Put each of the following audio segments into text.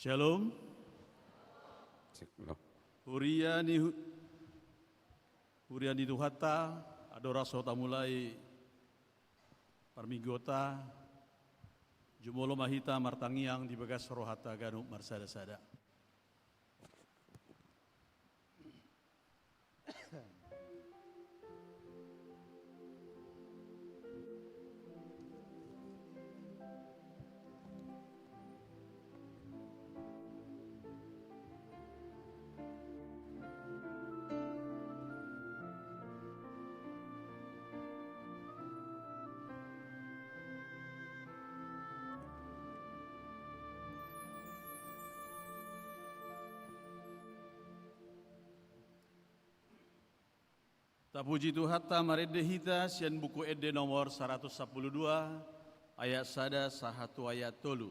Shalom. Huriani Tuhata, adoraso tamulai parmigota, jumolo mahita martangiang di bagas rohata ganu marsada-sada. Tapuji Tuhan marede hita sian buku ede nomor 112 ayat sada sahatu ayat tolu.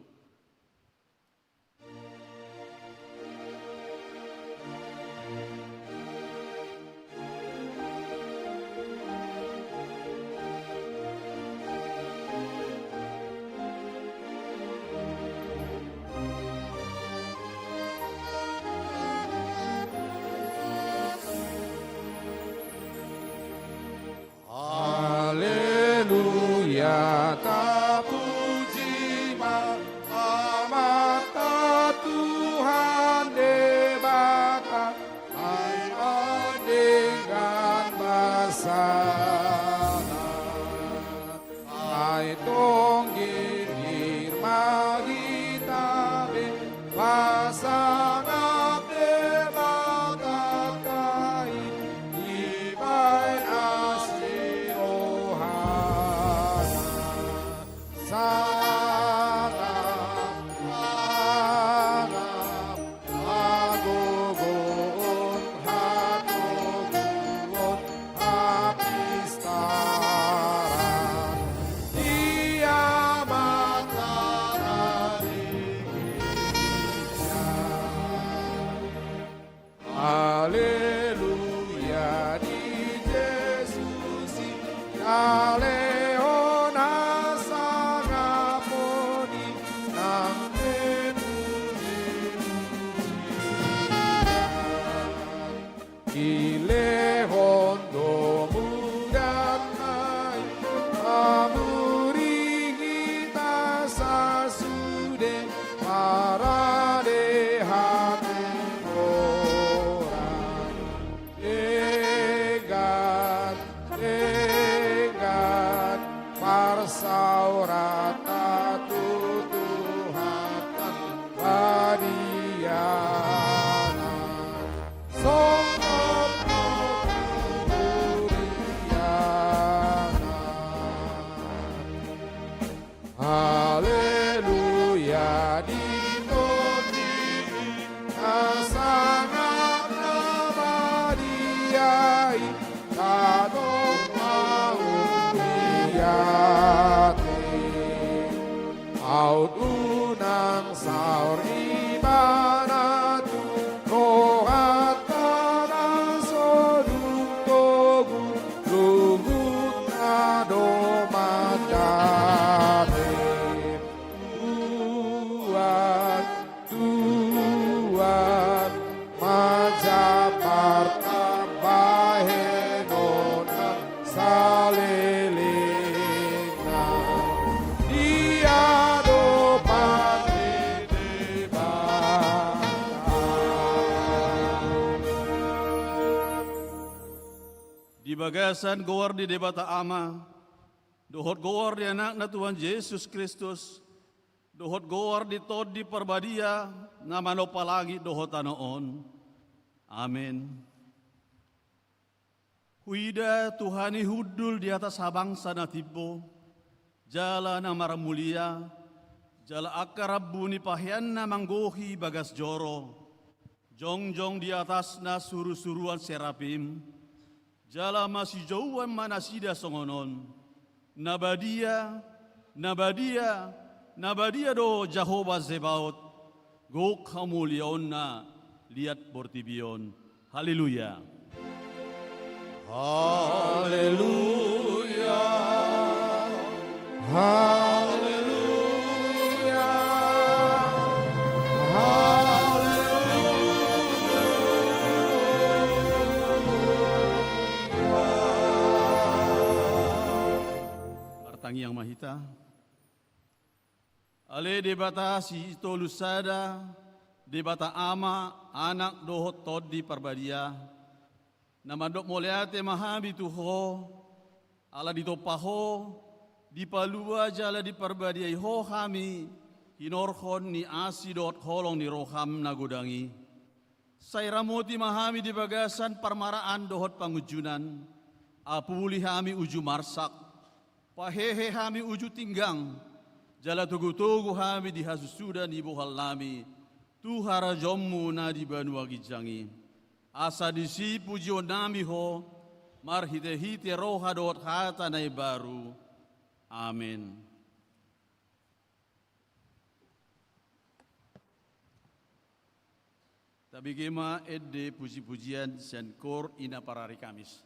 Bagasan gowar di debata ama, dohot gowar di anak na Tuhan Yesus Kristus, dohot gowar di tod di perbadia, namano palagi dohot anoon. Amin. Huida Tuhani hudul di atas habangsa na tibo, jala na maramulia, jala akarabu ni pahyan na manggohi bagas joro, jongjong di atas na suru-suruan serapim, jala masih jauhan manasida songonon, nabadia do Jehovah Zebaot, gok hamulion na liat bortibion. Haleluya. Haleluya. Haleluya. Haleluya. Sang Yang Mahita. Ale debata si ito lusada, debata ama, anak dohot tod di parbadia, namandok moleate mahami tuho, ala dito paho, di palua jala di parbadia ho kami, hinorhon ni asidot holong ni roham nagudangi. Sayramoti mahami di bagasan parmaraan dohot pangujunan, apuli hami uju marsak, pahehe hami uju tinggang, jala tugu-tugu hami di hasusudan ibu halami, tuhara jommu na di banua gijangi. Asa disi pujion nami ho, marhite-hite roha dohot hata nai baru. Amin. Tabi gema edde puji-pujian sen kor ina parari Kamis.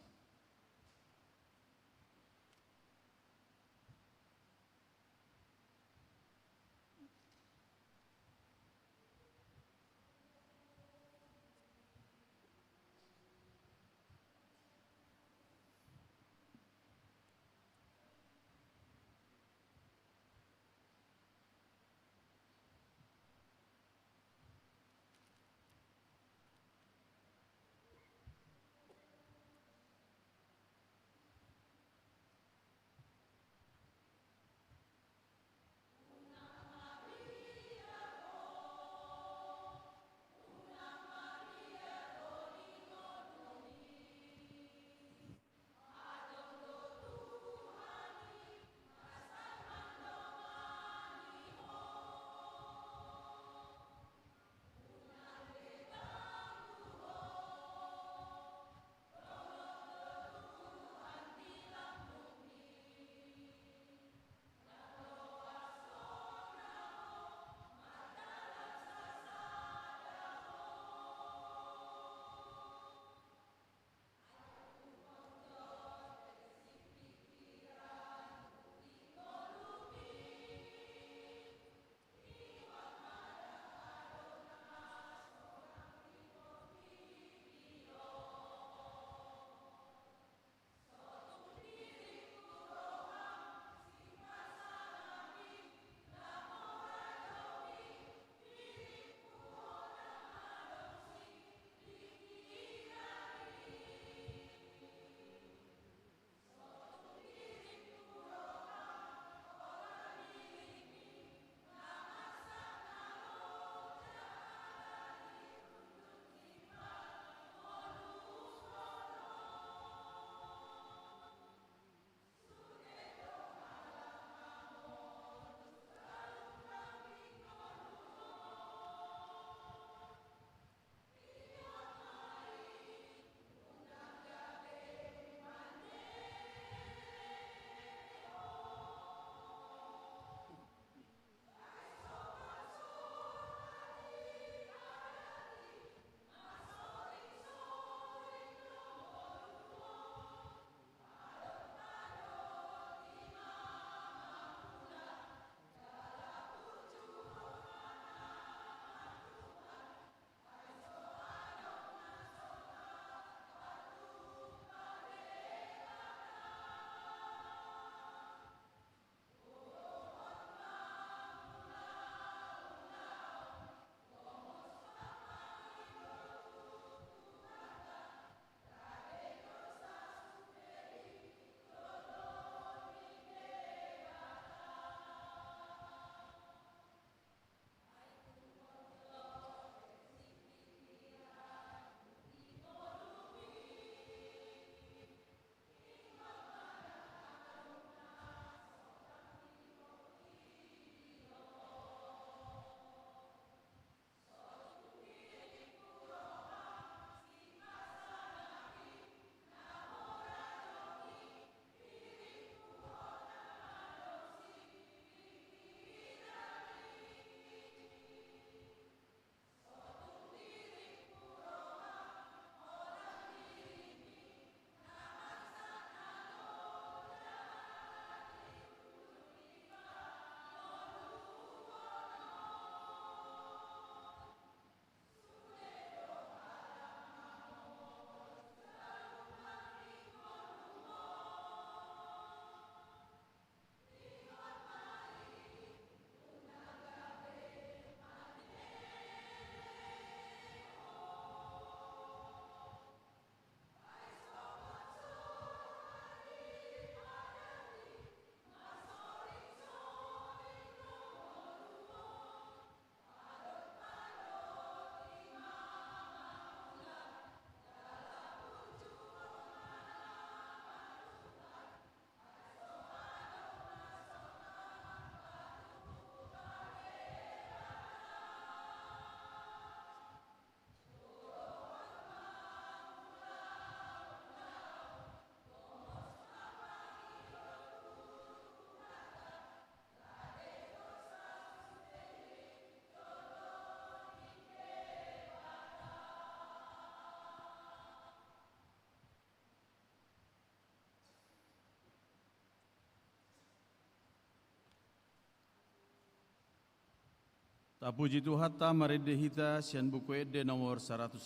Tapuji Tuhan ta maride hita sian buku ede nomor 114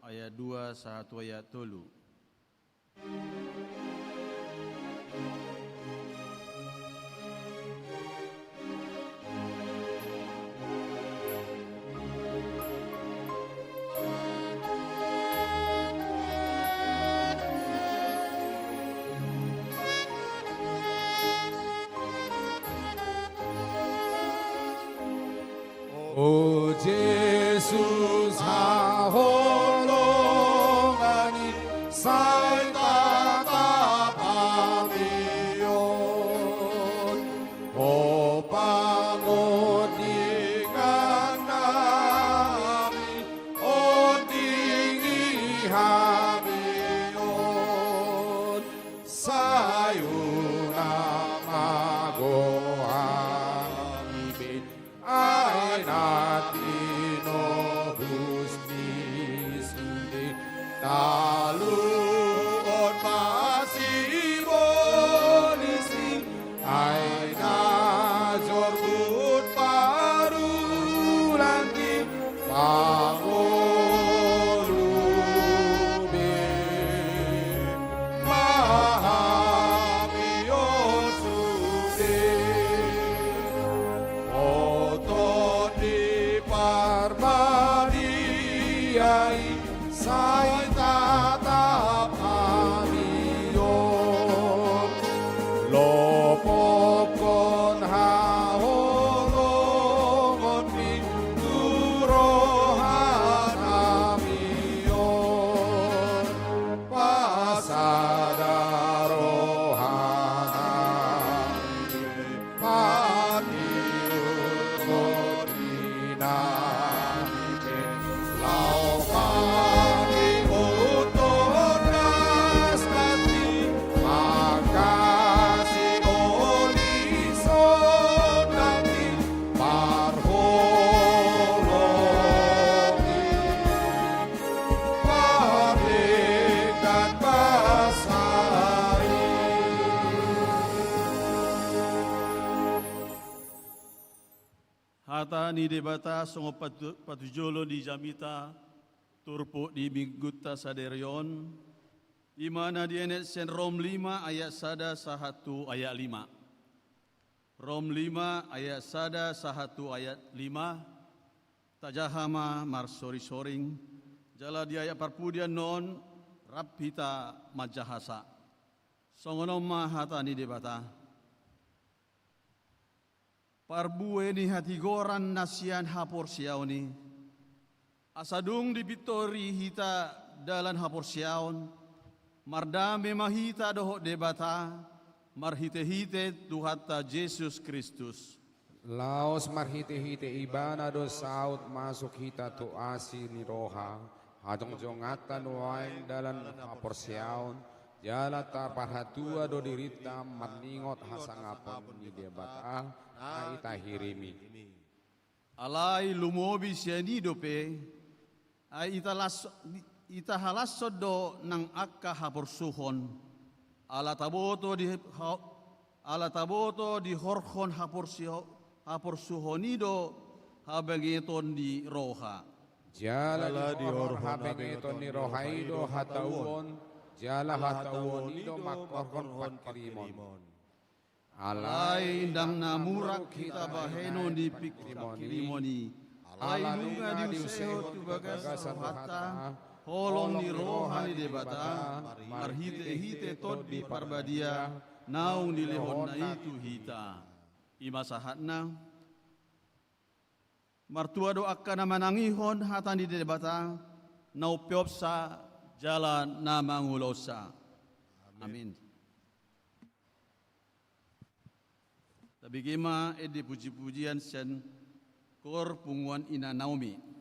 ayat 2 1 ayat 3. O Jesus, haholongani say tatapamiyon. O pangodingan namin, o dingihamiyon. Sayo na magohang ibig ay natino hustis hindi taluon masibonisin ay najorbut parulan di pangolubin mahamiyon susin otot di parmadiai say tatap amiyon lopop kon haholongon pinturohan amiyon pasadarohan patiut kodinahin lau pangiuton naskati makasih olison nanti parholongi parikan pasari. Hata ni debata songo patujolo di jamita turpo di mingguta saderion di mana di enet sen Rom 5 ayat 1 1 ayat 5. Rom 5 ayat 1 1 ayat 5 tajahama marsori-soring jala di ayat parpudian non rapita majahasa. Songonoma hata ni debata parbue ni hati goran nasian hapor siaoni asadung di bitori hita dalan hapor siaon mardame mahita dohok debata marhite-hite Tuhata Yesus Kristus. Laos marhite-hite ibana do saut masuk hita tu asi ni roha hadong jongatan wain dalan haporsiaon jala ta parhatua do dirita maningot hasangapon ni debata na itahirimi Alai lumobi siani dope ay itahalasod do ng akka hapor suhon alataboto di horhon hapor suhonido habagiton di roha. jala di horhon habengeton ni rohaido hatauon jala hatauon ido makorhon patkirimon Alai indang namurak kita baheno di pikrimoni. Alai lunga diuseo tu bagas hata holong ni rohani debata marhite-hite tod di parbadia naung dilehon na itu hita. Ima sahatna martua do akka na manangihon hatan di debata nau piopsa jalan na mangulosa. Amin. Tapi kema edi puji-pujian sen kor punguan ina Naomi.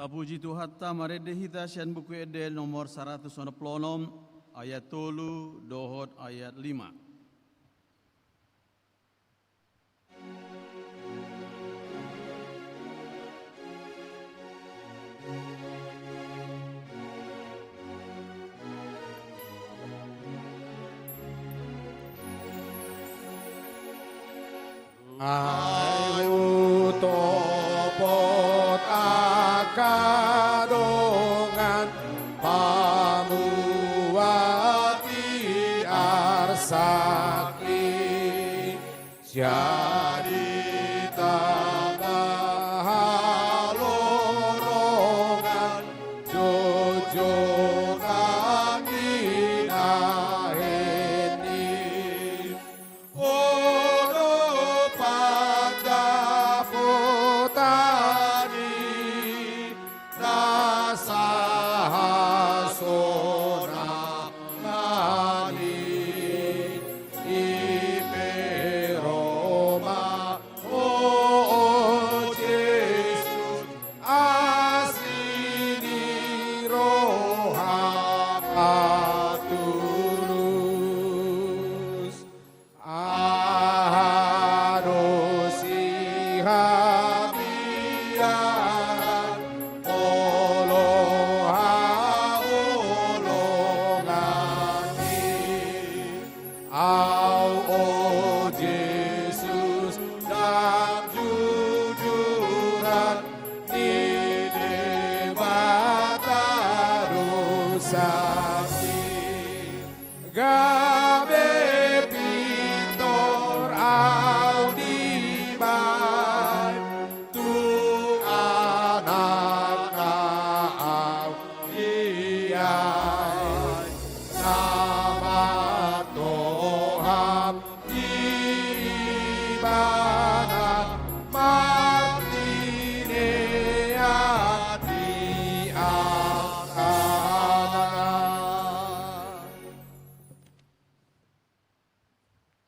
Tapuji Tuhan ta marede hita sian buku Eden nomor 106 ayat 3 dohot ayat 5. Ayu topot akadongan pamuati arsaki jadi tabahalorongan jojokan inaheni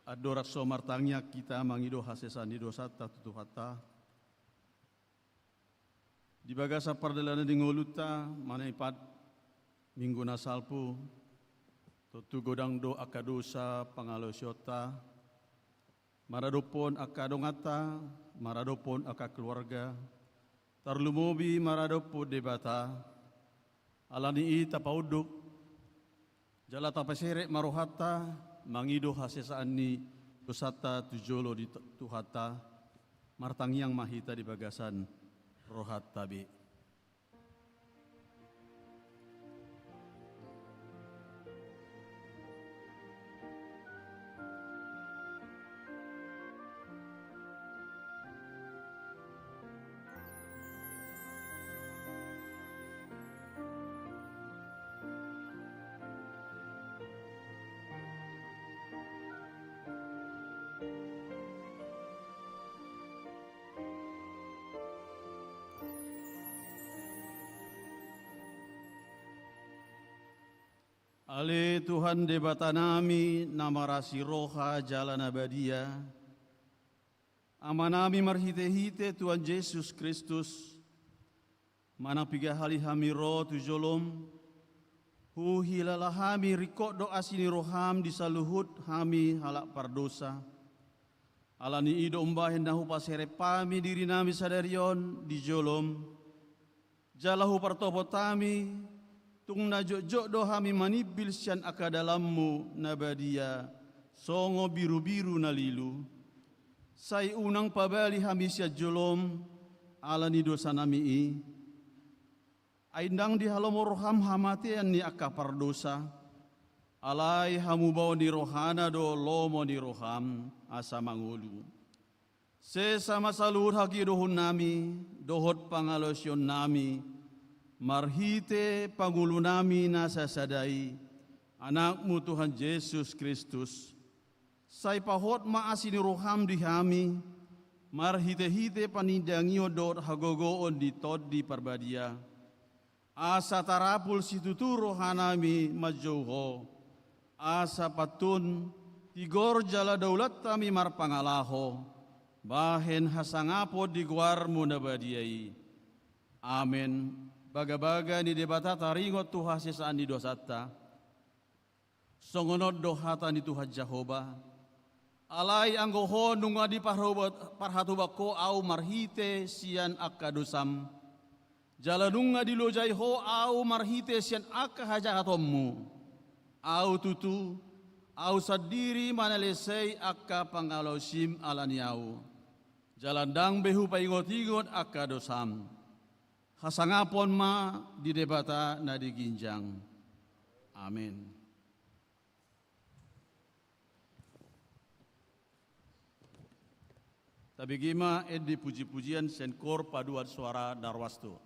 Adorak somartangnya kita mangido hasesan di dosa tutu hata. Di bagasa pardalana di ngoluta mana ipat minggu nasalpu tutu godang do akadosa pangalosyota maradopon akadongata maradopon aka keluarga tarlumobi maradopo debata alani ita pauduk jalata pasere marohata mangido hasesaan ni dosata tujolo di tuhata martang yang mahita di bagasan rohat tabi. Ale Tuhan debata nami nama rasi roha jalan abadia. Amanami marhite-hite Tuhan Yesus Kristus. Mana piga hali hami roh tujolom. Huhilala hami rikok doa sini roham disaluhut hami halak pardosa. Alani ido umbahin nahu pasere pami diri nami sadarion di jolom. Jalahu partopotami. Tung na jok do hami manibil sian akadalammu nabadia songo biru-biru nalilu sai unang pabali hami sia jolom alani dosa nami aindang di halomo roham hamatian ni akapar dosa alai hamu bawa di rohana do lomo di roham asa mangulu sesama salur haki dohun nami dohot pangalosyon nami marhite pangulu nami nasa sadai anakmu Tuhan Yesus Kristus sai pahot maasini roham di hami marhite-hite panindangio dot hagogoon di tod di parbadia asa tarapul situtu rohanami majouho asa patun tigor jala daulat tami marpangalaho bahen hasangapo di guarmu nabadiai Amin. Baga-baga ni debata taringot Tuhan sesaan di dosata. Songonod dohata ni Tuhan Jehovah. Alai anggoho nunga di parhatubako au marhite sian akadusam. Jalanunga di lojai ho au marhite sian akahajahatommu. Au tutu au sadiri manalesei akka pangalosim alaniau. Jalandang behu paingot-ingot akadosam. Hasangapon ma di debata na di ginjang. Amin. Tapi gima di puji-pujian senkor paduan suara darwastu.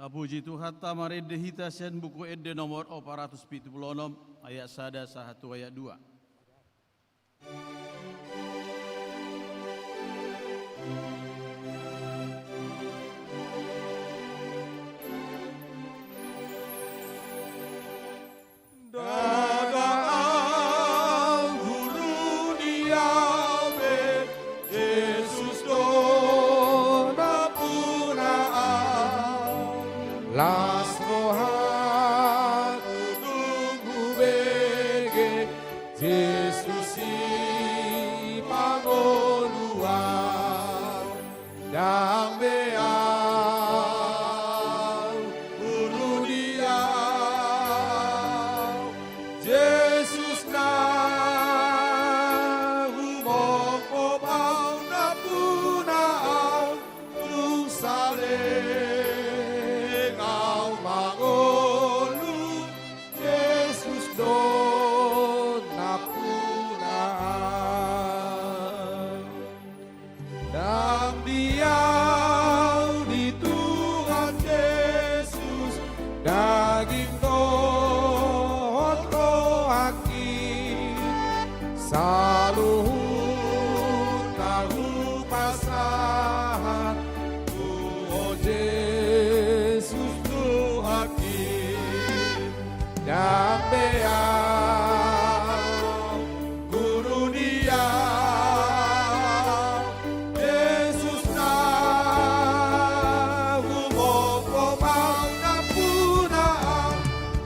Tapuji Tuhan tamarede hita sen buku ede nomor 476 ayat 1 satu ayat 2. La si pangoluan dang beau ulu dia Jesus na humong kopau na punao nung saling au mangolu Jesus don na punao dang diau di Tuhan Yesus daging tohot rohaki saluhur tahu pasahan Tuhan Yesus rohaki dan beau guru dia Jesus na humong kopau na punao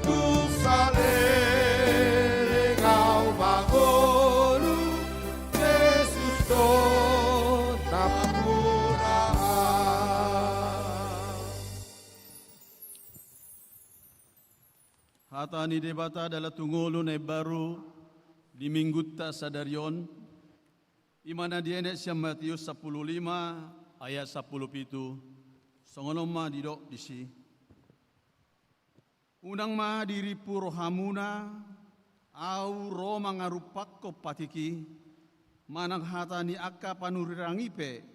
nung saling au mangolu Jesus don na punao. Hata ni debata adalah tungulu na baru di minggutta sadarion di mana dia siya Matius 15 ayat 17 songonom ma didok disi unang ma diri puro hamuna au ro mangarupak ko patiki manang hata ni akka panurirangipe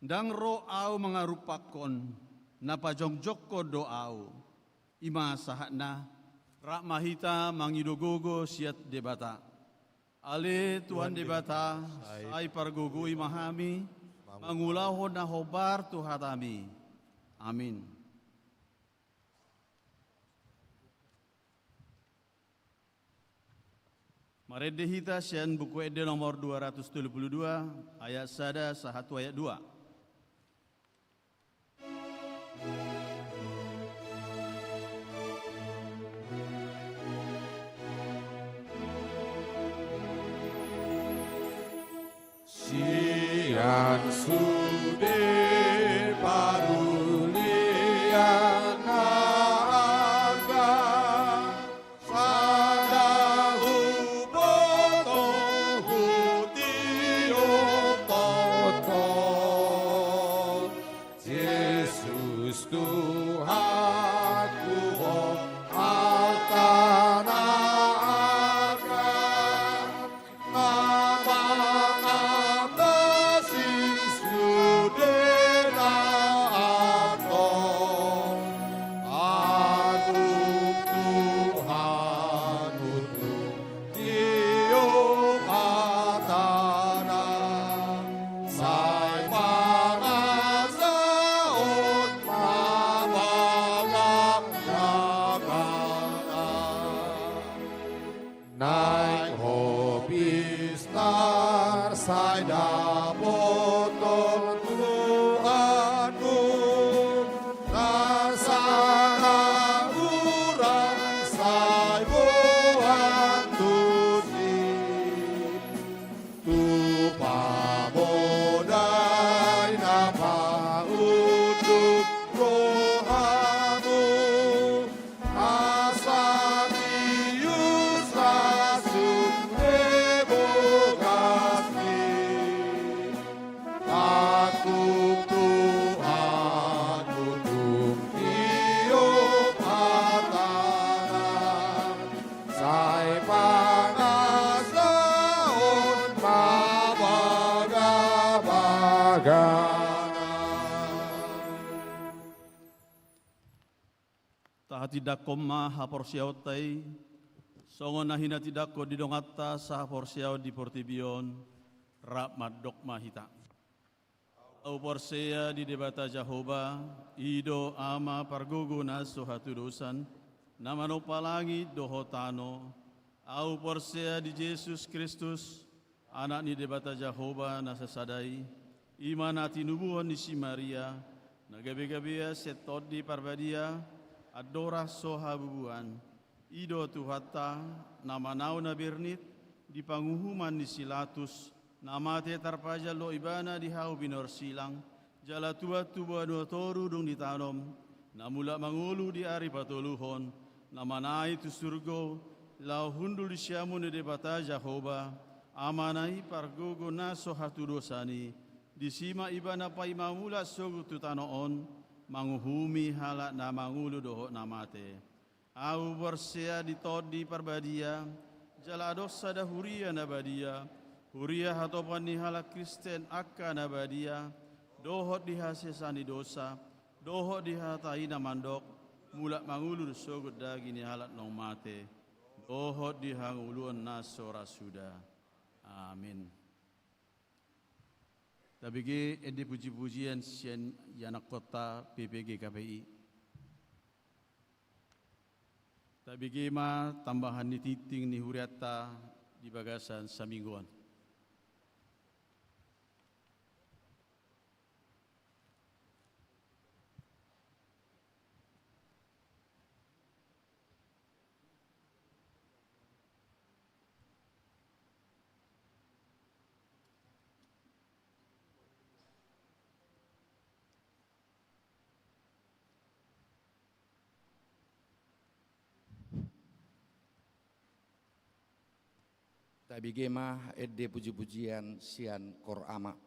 dang ro au mangarupakon napajongjok ko do au ima sahatna rak mahita mangidogogo siat debata. Ale Tuhan debata, ay pargugui mahami, mangulahon na hobar tuhatami. Amin. Maredehita sian buku ede nomor 272, ayat 1 sahatu ayat 2. Sian sude parulian harga sadahu potong hutio potong Yesus Tuhanku altana naik hopis tar saya botol Tuhanku rasana urang sai bohan tusi tu pamodai nama untuk rohamu asamius rasum ebogasi aku Tuhan untuk tiup hatanan sai panas daun mabaga-baganan. Taha tidak koma haporsiaw tay, songo na hina tidak ko didongata sa haporsiaw di portibion, rap madok mahita. Au porsea di debata Jehovah, ido ama parguguna suhatudusan, namano palangi dohotano, au porsea di Jesus Kristus, anak ni debata Jehovah nasasadai, imanati nubuhan ni si Maria, nagabi-gabiya setod di parbadia, adora soha bubuan, ido tuhata, namanau na birnit, di panguhuman ni Silatus, namate tarpaja lo ibana di hau binor silang, jala tua tuba no toru dung ditanom, namula mangulu di ari patuluhon, namanai tu surgo, lau hundul di syamu ni debata Jahoba, amanai pargogo naso hatu dosani, di sima ibana pa imamula sogu tutanoon, manguhumi halak na mangulu doho namate. Au bersea di todi parbadia, jala dosa dah huria nabadia, huria hatopan ni halak Kristen akka nabadia, dohot dihasesani dosa, dohot dihatai namandok, mulak mangulur sogut dagi ni halak nong mate, dohot dihanguluan nasora sudah. Amin. Tabigi edi puji-pujian sian yanak kota PPG KPI. Tabigi ma tambahan ni titing ni huriata di bagasan samingguan. Tabigi ma edi puji-pujian sian korama.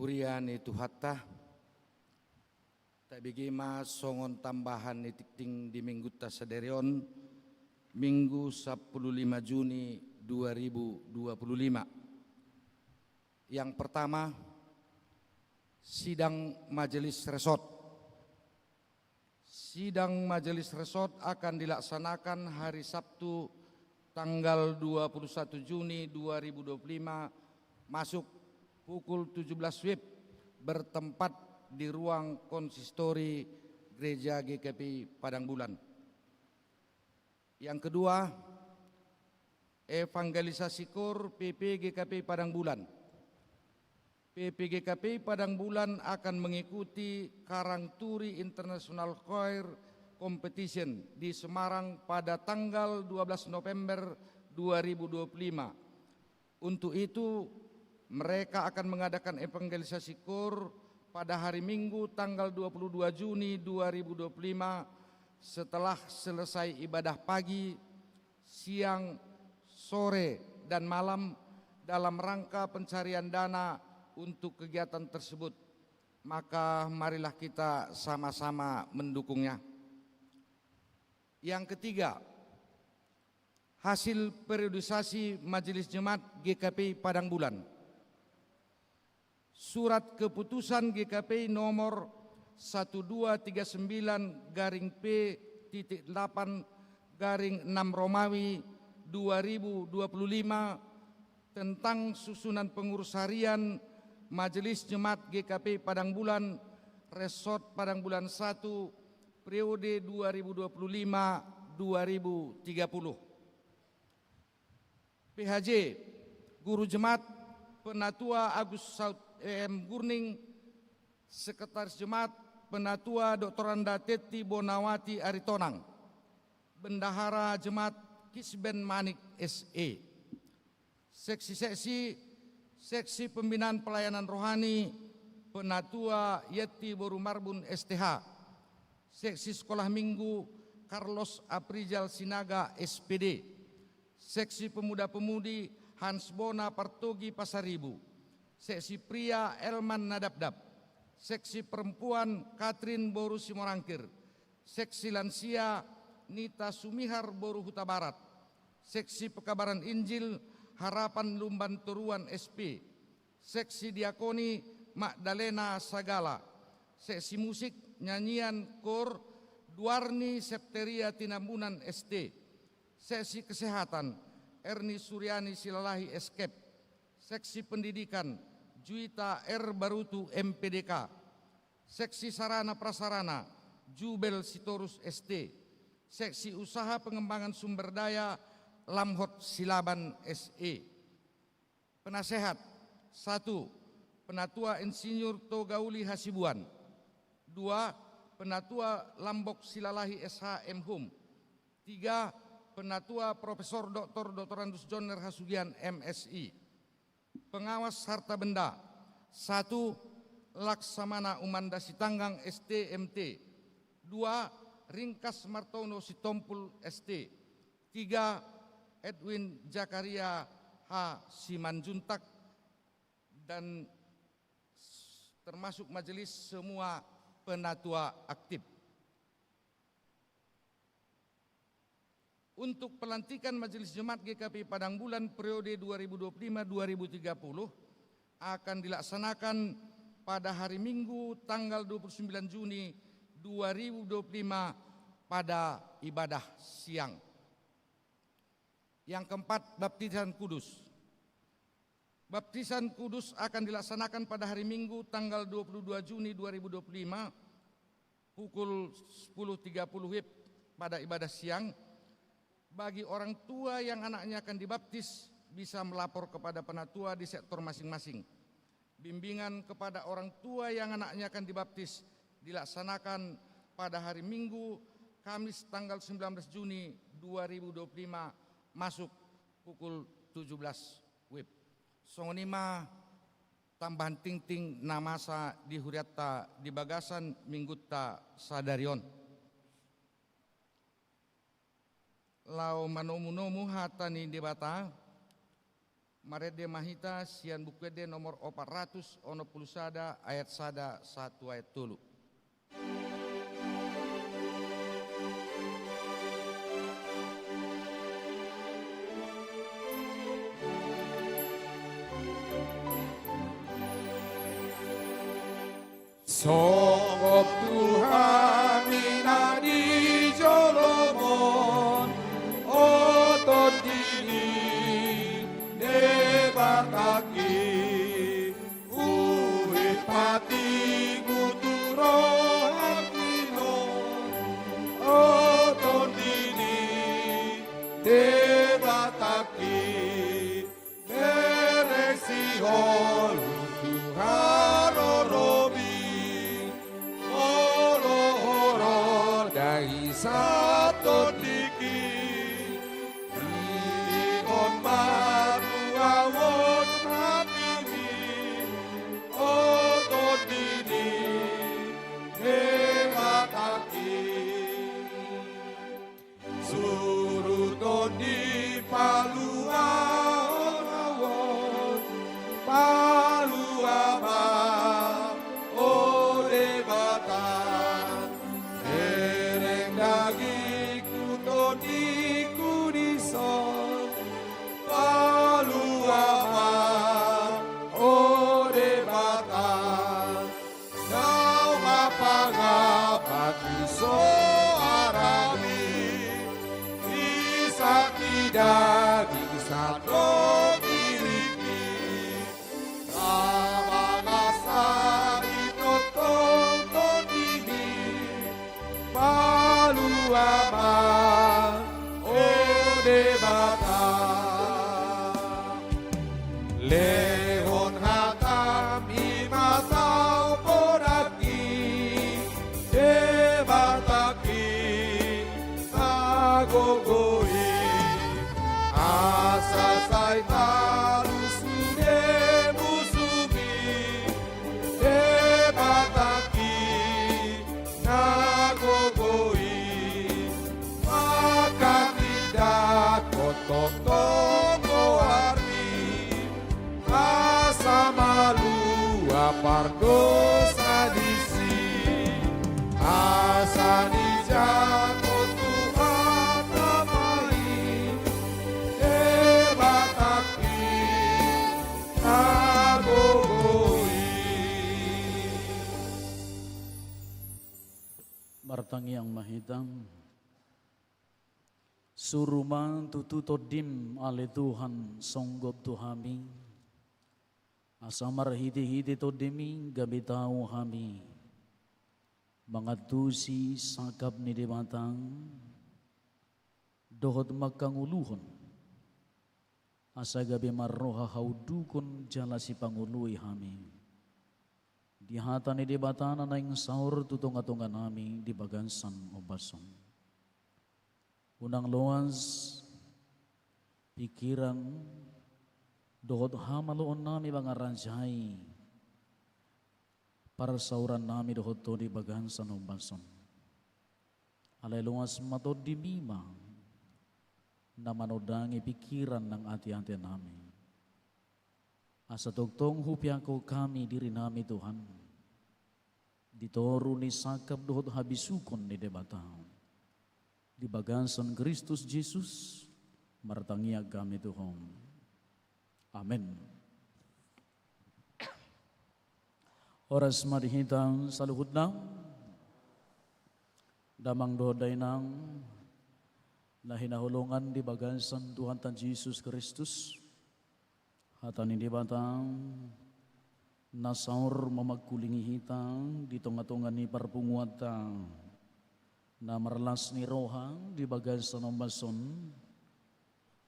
Urian itu hatta tak bagaimana songon tambahan ting di minggu tasaderion Minggu 15 Juni 2025. Yang pertama, sidang majelis resort. Sidang majelis resort akan dilaksanakan hari Sabtu tanggal 21 Juni 2025 masuk pukul 17 WIB bertempat di ruang konsistori Gereja GKP Padang Bulan. Yang kedua, evangelisasi KOR PP GKP Padang Bulan. PP GKP Padang Bulan akan mengikuti Karangturi International Choir Competition di Semarang pada tanggal 12 November 2025. Untuk itu, mereka akan mengadakan evangelisasi KOR pada hari Minggu tanggal 22 Juni 2025 setelah selesai ibadah pagi, siang, sore, dan malam dalam rangka pencarian dana untuk kegiatan tersebut. Maka marilah kita sama-sama mendukungnya. Yang ketiga, hasil periodisasi Majelis Jemaat GKP Padang Bulan. Surat keputusan GKP nomor 1239-P-8-6 Romawi 2025 tentang susunan pengurus harian Majelis Jemaat GKP Padang Bulan Resort Padang Bulan 1 periode 2025-2030. PHJ Guru Jemaat Penatua Agus Saud EM Gurning, Sekretaris Jemaat Penatua Dr. Anda Teti Bonawati Aritonang, Bendahara Jemaat Kisben Manik SE, Seksi Pembinaan Pelayanan Rohani Penatua Yeti Boru Marbun STH, Seksi Sekolah Minggu Carlos Aprijal Sinaga SPD, Seksi Pemuda-Pemudi Hans Bona Partogi Pasaribu, Seksi Pria Elman Nadabdab, Seksi Perempuan Katrin Boru Simorangkir, Seksi Lansia Nita Sumihar Boru Huta Barat, Seksi Pekabaran Injil Harapan Lumban Turuan SP, Seksi Diakoni Magdalena Sagala, Seksi Musik Nyanyian KOR Duarni Septeria Tinambunan ST, Seksi Kesehatan Erni Suryani Silalahi Eskep, Seksi Pendidikan Juita R. Barutu MPDK, Seksi Sarana Prasarana Jubel Sitorus ST, Seksi Usaha Pengembangan Sumber Daya Lamhot Silaban SE. Penasehat 1. Penatua Insinyur Togauli Hasibuan. 2. Penatua Lambok Silalahi SH M Hum. 3. Penatua Profesor Dr. Dr. Joner Hasugian MSI. Pengawas harta benda 1. Laksamana Umanda Sitanggang STMT. 2. Ringkas Martono Sitompul ST. 3. Edwin Jakaria H. Simanjuntak, dan termasuk majelis semua penatua aktif. Untuk pelantikan Majelis Jemaat GKP Padang Bulan periode 2025-2030 akan dilaksanakan pada hari Minggu tanggal 29 Juni 2025 pada ibadah siang. Yang keempat, baptisan kudus. Baptisan kudus akan dilaksanakan pada hari Minggu tanggal 22 Juni 2025 pukul 10.30 WIB pada ibadah siang. Bagi orang tua yang anaknya akan dibaptis bisa melapor kepada penatua di sektor masing-masing. Bimbingan kepada orang tua yang anaknya akan dibaptis dilaksanakan pada hari Minggu Kamis tanggal 19 Juni 2025 masuk pukul 17 WIB. Songonima tambahan ting-ting namasa di huriatta di bagasan minggutta sadarion. Lau manomu-nomu hatani debata Marede Mahita sian bukwede nomor 400 ono pulusada ayat sada 1 ayat 3. Songop Tuhan minani jolomon otot dini debataki pati guturo hakino otot dini debataki bereksi holu Tuhan satu diki Ion baru awon hakimi Otot dini Dewa kaki Suruh di palu awon Palu abang Ode batang Dagiku toniku dison palu aman ode batan kau mapangapat iso arami bisa tidak bisa diriki sama ngasari totong totini palu aman ode batang lehon hatam imatau podaki debataki agogoi asa saitaru sude musumi debataki nagogoi Totongo arti asa malu apardo sadisi asa dijago Tuhan namai debataki nagogoi Martangi yang mahitam Suruman tutu todim ale Tuhan songgop tuhami Asamar hiti-hiti todimi gabi tahu hami Mangatusi sakap ni di batang Dohot makang uluhon Asa gabi marroha haudukun jalasi pangului hami Di hata ni di batana na ing saur tutunga-tunga nami di bagansan obason Unang luas pikiran dohot hamaluon nami bangaranjai para sauran nami dohot to di bagansan umbason alay luas matod di mima na manodangi pikiran ng ati-ati nami asa tugtong hupyako kami diri nami Tuhan ditoru ni sakap dohot habisukon ni debatao di bagansan Kristus Jesus martangia kami Tuhan. Amin. Oras marihitang saluhud nang damang doday nang nahinahulungan di bagansan Tuhan tan Jesus Kristus hatan di batang nasaur mamagkulingi hitang di tonga-tonga ni parpunguatang na marlas ni rohang di bagansan ombason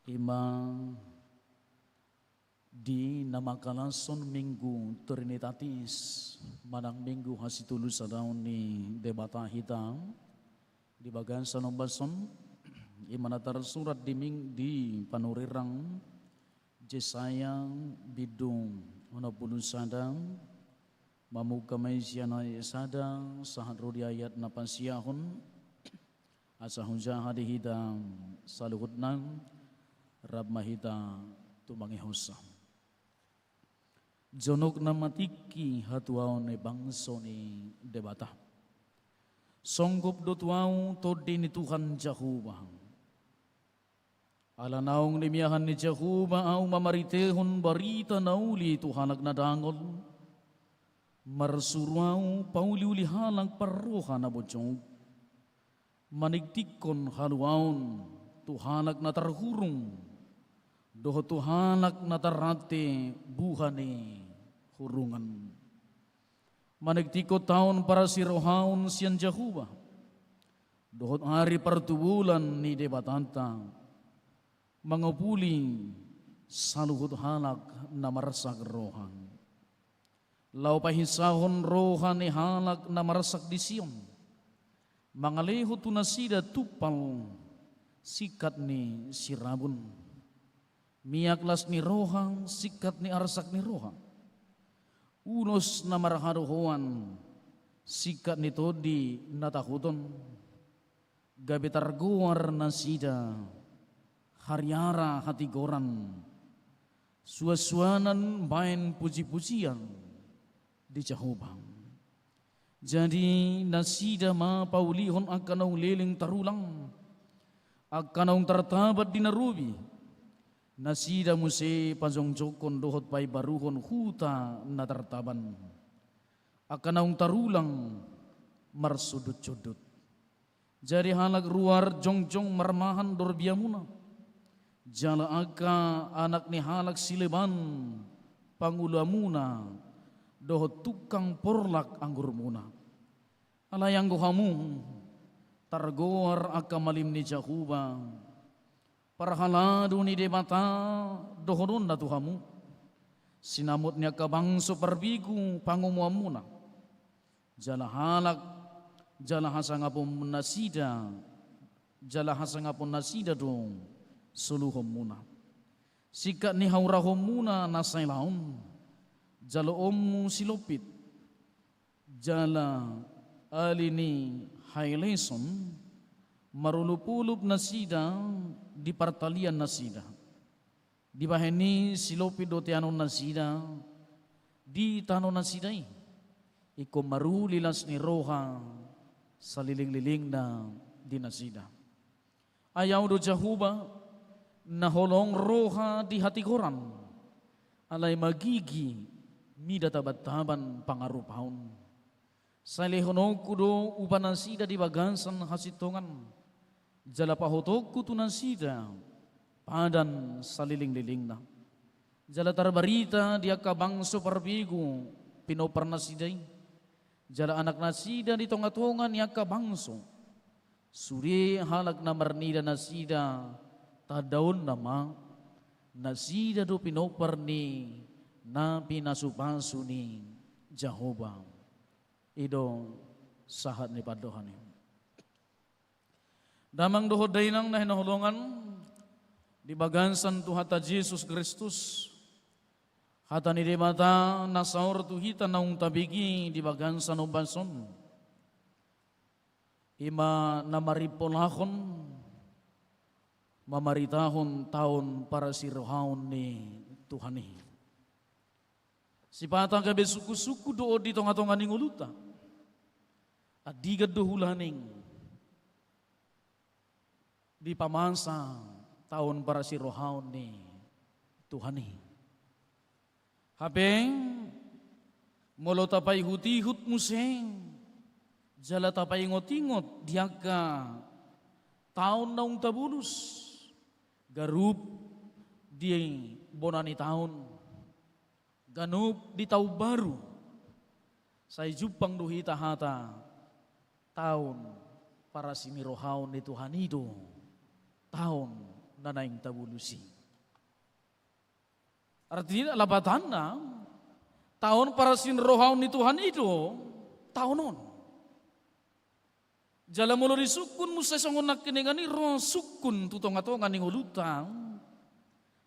ima di namakalason minggu trinitatis manang minggu hasitulu sa daon ni debata hitam di bagansan ombason ima natarsurat di panurirang Jesaya bidung ono sadang mamukamay siya na sadang sahan rodi ayat na pansiyahon asa hunja hadihidang saluhut nang rab mahita tumangihosa. Jonok na matiki hatuaw ni bangso ni debata. Songgop do tuaw todi ni Tuhan Jehovah. Alanaong limiyahan ni Jehovah au mamaritehon barita nauli Tuhanak na dangol. Marsuruaw pauliuli halang parroha na bojong. Manigtikon haluaon Tuhanak na tarhurung. Doho Tuhanak na tarate buhani hurungan. Manigtiko taon para si rohaon siyan Jehovah. Dohot hari pertubulan ni debatanta. Mangupuli saluhut halak na marasak rohan. Lau pahisahon rohan ni halak na marasak di Sion. Mangalehot tunasida tupal sikat ni sirabun. Miaklas ni rohang sikat ni arsak ni rohang. Unos na maraharuhuan sikat ni todi natakuton. Gabitar guar na sida haryara hati goran. Suaswanan main puji-pujian di Jehovah. Jadi nasida ma paulihon akan leling tarulang. Akan tertabat di narubi. Nasida muse pajong jokon dohot pai baruhon huta na tertaban. Akan tarulang marsudut-sudut. Jadi halak ruar jongjong marmahan dorbiamuna. Jala aka anak ni halak sileban pangulamuna. Dohot tukang porlak anggur muna. Alayang gohamu targoar aka malim ni Jehovah. Parhaladu ni debata dohodon na tuhamu. Sinamut niya kabangso parbigu pangumuamuna. Jala halak, jala hasangapon nasida, jala hasangapon nasida dong suluhom muna. Sikat ni haurahom muna nasailaon. Jala omu silopit, jala alini haileson, marulupulup nasida di partalian nasida. Di baheni silopit do tianon nasida, di tanon nasidai. Iko marulilas ni roha sa liling-liling na di nasida. Ayaw do Jehovah na holong roha di hati koran. Alay magigi mida tabat-taban pangarupahon. Sa lehonok kudo upanan sida di bagansan hasitongan. Jala pahotok kutunan sida padan sa liling-liling na. Jala tarbarita dia kabangso parbigu pinopar na siday. Jala anak na sida di tongatongan ya kabangso. Suri halak na marnida na sida tadaon nama na sida do pinopar ni na pinasupaso ni Jehovah. Ido sahat ni padohan ni. Damang dohod dainang na hinahulungan di bagansan Tuhata Jesus Kristus. Hata ni demata nasaur tuhita naung tabigi di bagansan ubanson. Ima namaripolahon mamaritahon taon para sirohaon ni Tuhani. Si patang gabi suku-suku doon di tonga-tonga ning uluta. At digad dohulaning di pamansa taon para si rohaon ni Tuhani. Habeng molo tapay hutihut museng jala tapay ngot-ingot diaga taon naung tabulus garup di bonani taon. Ganup di tau baru say jupang duhita hata taon para sinirohaon ni Tuhan itu taon na naing tabulusi. Artinya labatan na taon para sinirohaon ni Tuhan itu taonon. Jala mulo di sukun musa songon nakinengani ro sukun tutong-atongan ning ulutang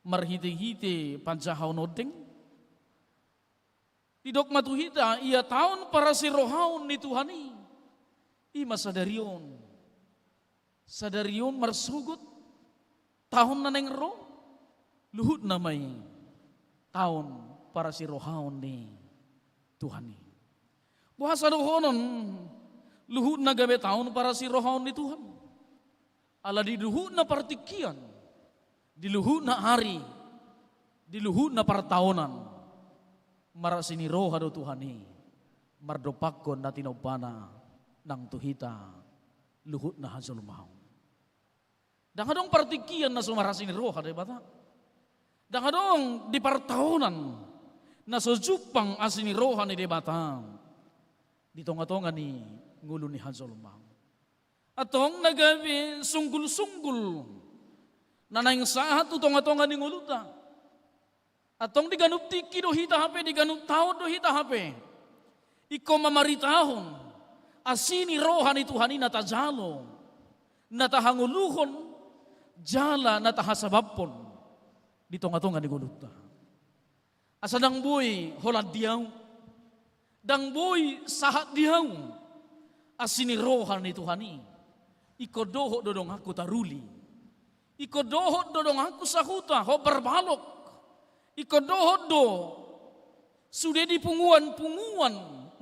marhiti-hiti panjahaw nodeng. Tidok matuhita ia taon para si rohaon ni Tuhani. Ima sadarion. Sadarion marsugot. Tahun na neng ro. Luhut na may taon para si rohaon ni Tuhan ni. Buhasa dohonon luhut na gabe taon para si rohaon ni Tuhan. Ala di luhut na partikian, di luhut na hari, di luhut na partaonan, mara sini roha do Tuhan ni, mardopakon na tinobana ng tuhita, luhut na hazul mau. Dangadong partikian na sumara sini roha de bata. Dangadong di partaonan na sujupang asini roha ni de bata. Di tonga-tonga ni ngulo ni hazul mau. Atong nagabi sunggul-sunggul nanayang sahat tu tonga-tonga ni nguluta. Atong diganup tiki do hita hape, diganup taon do hita hape. Iko mamaritahon, asini roha ni Tuhan na tajalo, natahanguluhon, jala natahasabapon, di tonga-tonga ni nguluta. Asa dang boy holad diyaw, dang boy sahat diyaw, asini roha ni Tuhan ni. Iko doho dodong aku taruli. Iko doho dodong aku sahuta ho berbalok. Iko doho do sudah di punguan-punguan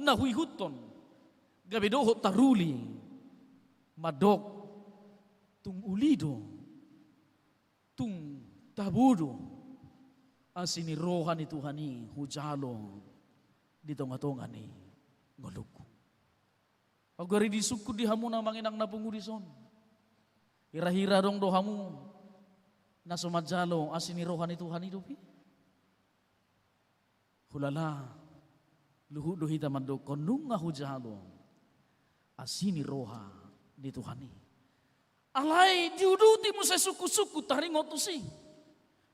na huihuton. Gabi doho taruli. Madok tung ulido. Tung tabudo. Asini rohan ni Tuhan ni hujalo di tonga-tonga ni ngoluku. Agari disukud di hamu na manginang napungudison. Hira-hira dong dohamu na sumadjalo asini rohan ni Tuhan hidupi. Hulala luhut do hita mando konung nga hujalo asini roha ni Tuhan ni. Alay diuduti mo sa suku-suku taringot to si.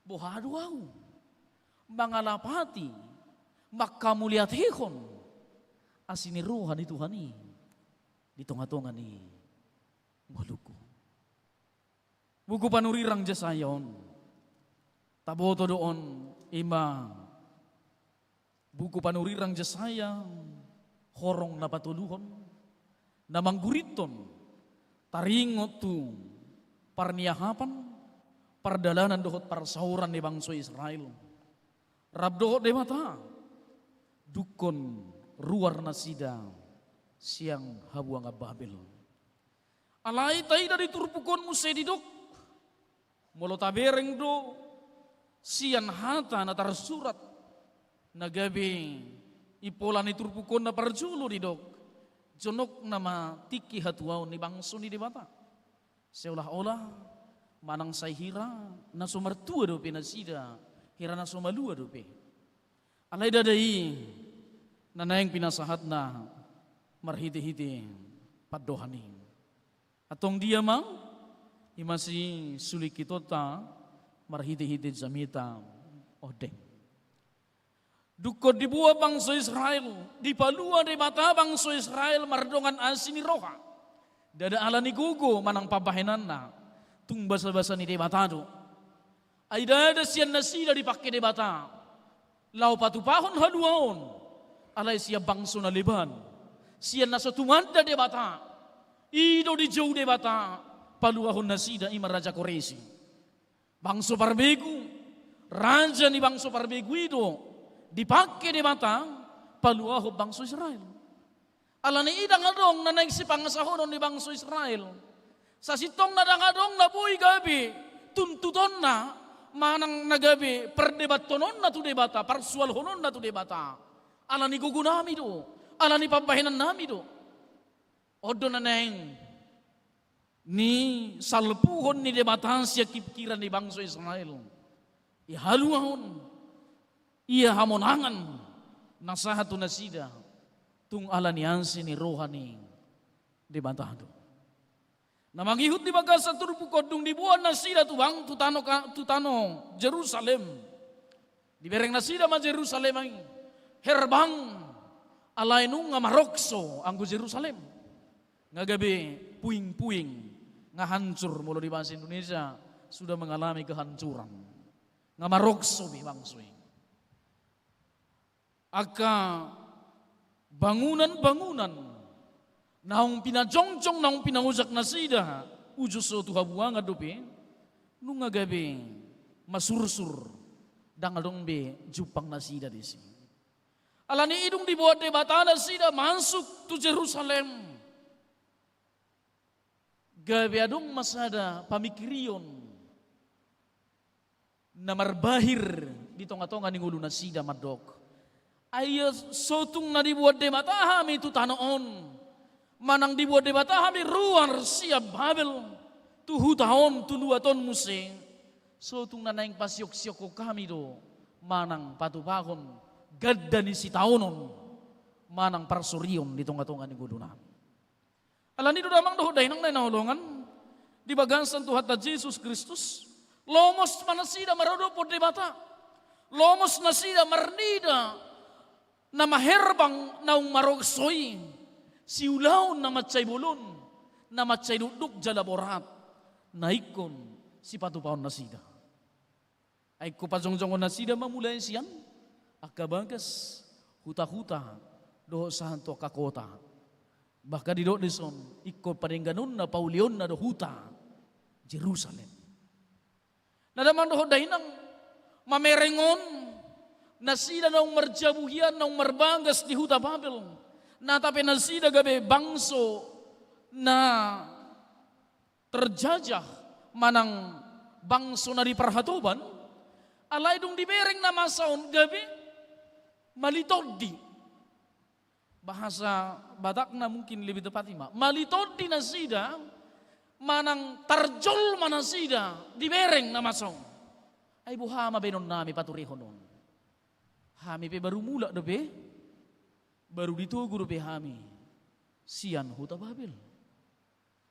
Bohado au. Mangalapati makamuliat hikon asini roha ni Tuhan ni. Di tonga-tonga ni ngoluku. Buku panurirang jasayon. Taboto doon ima. Buku panurirang jasaya horong na patuluhon. Namangguriton. Taringot tu parniahapan. Pardalanan dohot parsauran ni bangsa Israel. Rabdohot de mata. Dukon ruar nasida. Siang habuang Babel. Alay tay dari turpukon mo sedidok. Molo tabereng do sian hata na tarsurat na gabi ipola ni turpukon na parjulo didok. Jonok nama tiki hatuaw ni bangso ni dibata. Seolah-olah manang say hira na sumartua do pinasida, hira na sumalua do pe. Alay dadai nanayang pinasahat na marhiti-hiti padohani. Atong dia mang imasi sulikitota marhiti-hiti jamita odeng. Dukod dibuah bangsa Israel, dipalua di mata bangsa Israel mardongan asini roha. Dada ala ni gugo manang pabahenan na tung basa-basa ni debatado. Ay dada siyan nasida dipakai debata. Lau patupahon haduaon. Alay siya bangso na liban. Siya nasa tumanda de bata. Ido di jauh de bata. Paluahon na sida ima Raja Koresi. Bangso parbegu. Raja ni bangso parbegu itu. Dipakai de bata. Paluahon bangso Israel. Ala ni idang adong na nagsipangasahonon ni bangso Israel. Sa sitong nadang adong na buhay gabi. Tuntuton na. Manang nagabi. Perdebatonon na to de bata. Parsualhonon na to de bata. Ala ni gugunami do. Ala ni pampahinan nami do. Odo na neng. Ni salpuhon ni debatan siya kipkiran ni bangsa Israel. Ihaluahon. Iya hamonangan. Nasahato na sida. Tung ala ni ansi ni rohani debatado. Namangihut di bagas sa turpukod dung dibuan na sida tubang tutano Jerusalem. Dibereng na sida ma Jerusalem ay herbang. Alay nung nga marokso ang Jerusalem. Nga gabi, puing-puing, nga hancur mula di bahasa Indonesia, sudah mengalami kehancuran. Nga marokso bangsoy. Aka bangunan-bangunan, naong pinajongjong, naong pinangujak na sida, ujus so tuhabuang adopi, nung nga gabi, masursur, dangadong be jupang nasida di sini. Alani idung dibuat debata nasida masuk tu Jerusalem. Gabi adong masada pamikirion na marbahir di tonga-tonga ni ngulu nasida madok. Ayah sotung na dibuat debata hami tu tanoon. Manang dibuat debata hami ruar siap Babel. Tuhu tahun tu 2 tahun musing. Sotung na naing pasyok-syok ko kami do. Manang patupakon. Gadda ni si taonon. Manang parsurion di tonga-tonga ni gudunan. Alam nito damang dohoday nang nainahulungan. Di bagansan Tuhan ta Jesus Kristus. Lomos manasida marodo po debata. Lomos nasida marnida. Na maherbang naung marogsoy. Siulaw na matsay bulon. Na matsay duduk jalaborat. Naikon si patupaon nasida. Ay kupazong-zongon nasida mamulay siyan. Akabagas huta-huta doho sa hanto kakota. Baka di do dison ikot paningganon na paulion na do huta Jerusalem. Nadaman doho dahinang mamerengon nasida naung marjabuhian naung marbangas di huta Babel. Natape nasida gabe bangso na terjajah manang bangso na di perhatuban. Alay dong dibereng na masaon gabi malitodi. Bahasa Batak na mungkin lebih tepat ima. Malitodi na sida manang tarjol manasida dibereng na masaon. Ay buhama benon nami paturihonon. Hami pe baru mula dobe. Baru ditugu dobe hami. Sian huta Babel.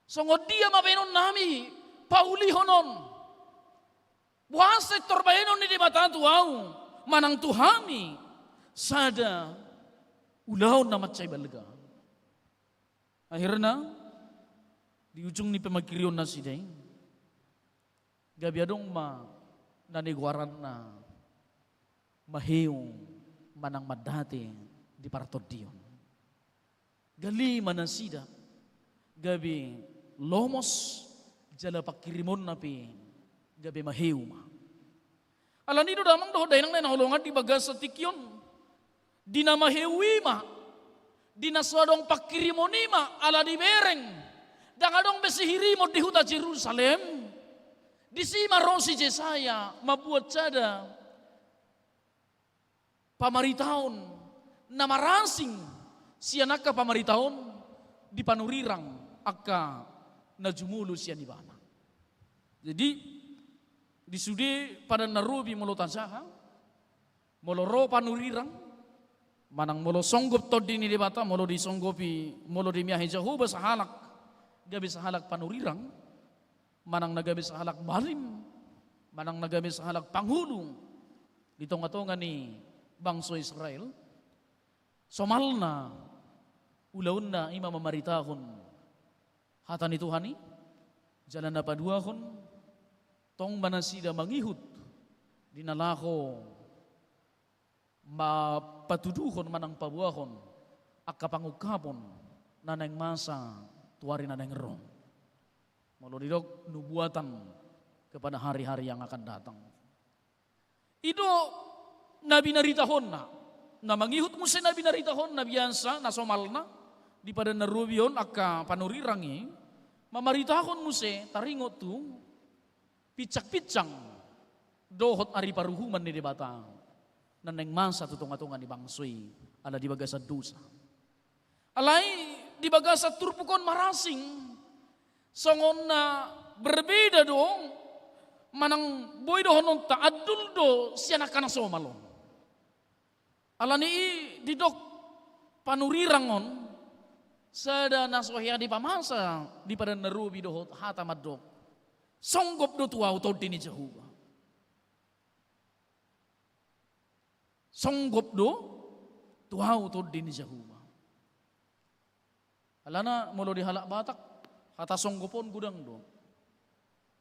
Songod dia mabenon nami paulihonon. Buah sektor bayenon ni di mata tuau. Manang tuhami. Sada ulaw na matchay balga. Akhirnya di ujung ni pemagkirion na siday. Gabiadong nanigwaran na mahiyong manang madati di partod diyon. Gali manasida. Gabi lomos jala pakirimon napi gabi mahiw ma. Alam nito damang dohoday nang nainahulungan di bagas sa tikyon. Di na mahiwi ma. Di na swadong pakirimoni ma ala di bereng. Dangadong besihirimo di huta Jerusalem. Di si marosi Jesaya mabuat sada pamaritaon na marasing siya naka pamaritaon di panurirang aka najumulo siya di bana. Jadi disude pada narubi molo tansaha molo ro panurirang manang molo songgop todi ni debata molo disonggopi molo di miyahe Jehovah sahalak gabi sahalak panurirang manang nagabi sahalak barim manang nagabi sahalak panghulung di tonga-tonga ni bangso Israel somalna ulaun na ima mamaritahon hata ni Tuhani jalan na paduahon tong manasida mangihut dinalako mapatuduhon manang pabuahon akapangukapon nanang masa tuari nanang rong malodidok nubuatan kepada hari-hari yang akan datang. Itu nabi naritahon na mangihut mo sa nabi naritahon na biyansa na somalna di pada narubion aka panurirangi mamaritahon mo sa taringot tu picak-picang dohot ari paruhuman ni debata naneng masa tutunga-tunga ni bangsoy ala di baga sa dusa alay di baga sa turpukon marasing songon na berbeda dong manang boy dohon ta adul do siya nakana somalon ala ni didok panurirangon sada nasohya di pamasa di pada narubi dohot hata madok songgop do tuaw todi ni Jehovah. Songgop do tuaw todi ni Jehovah. Alana molo di halak Batak kata songgopon gudang do.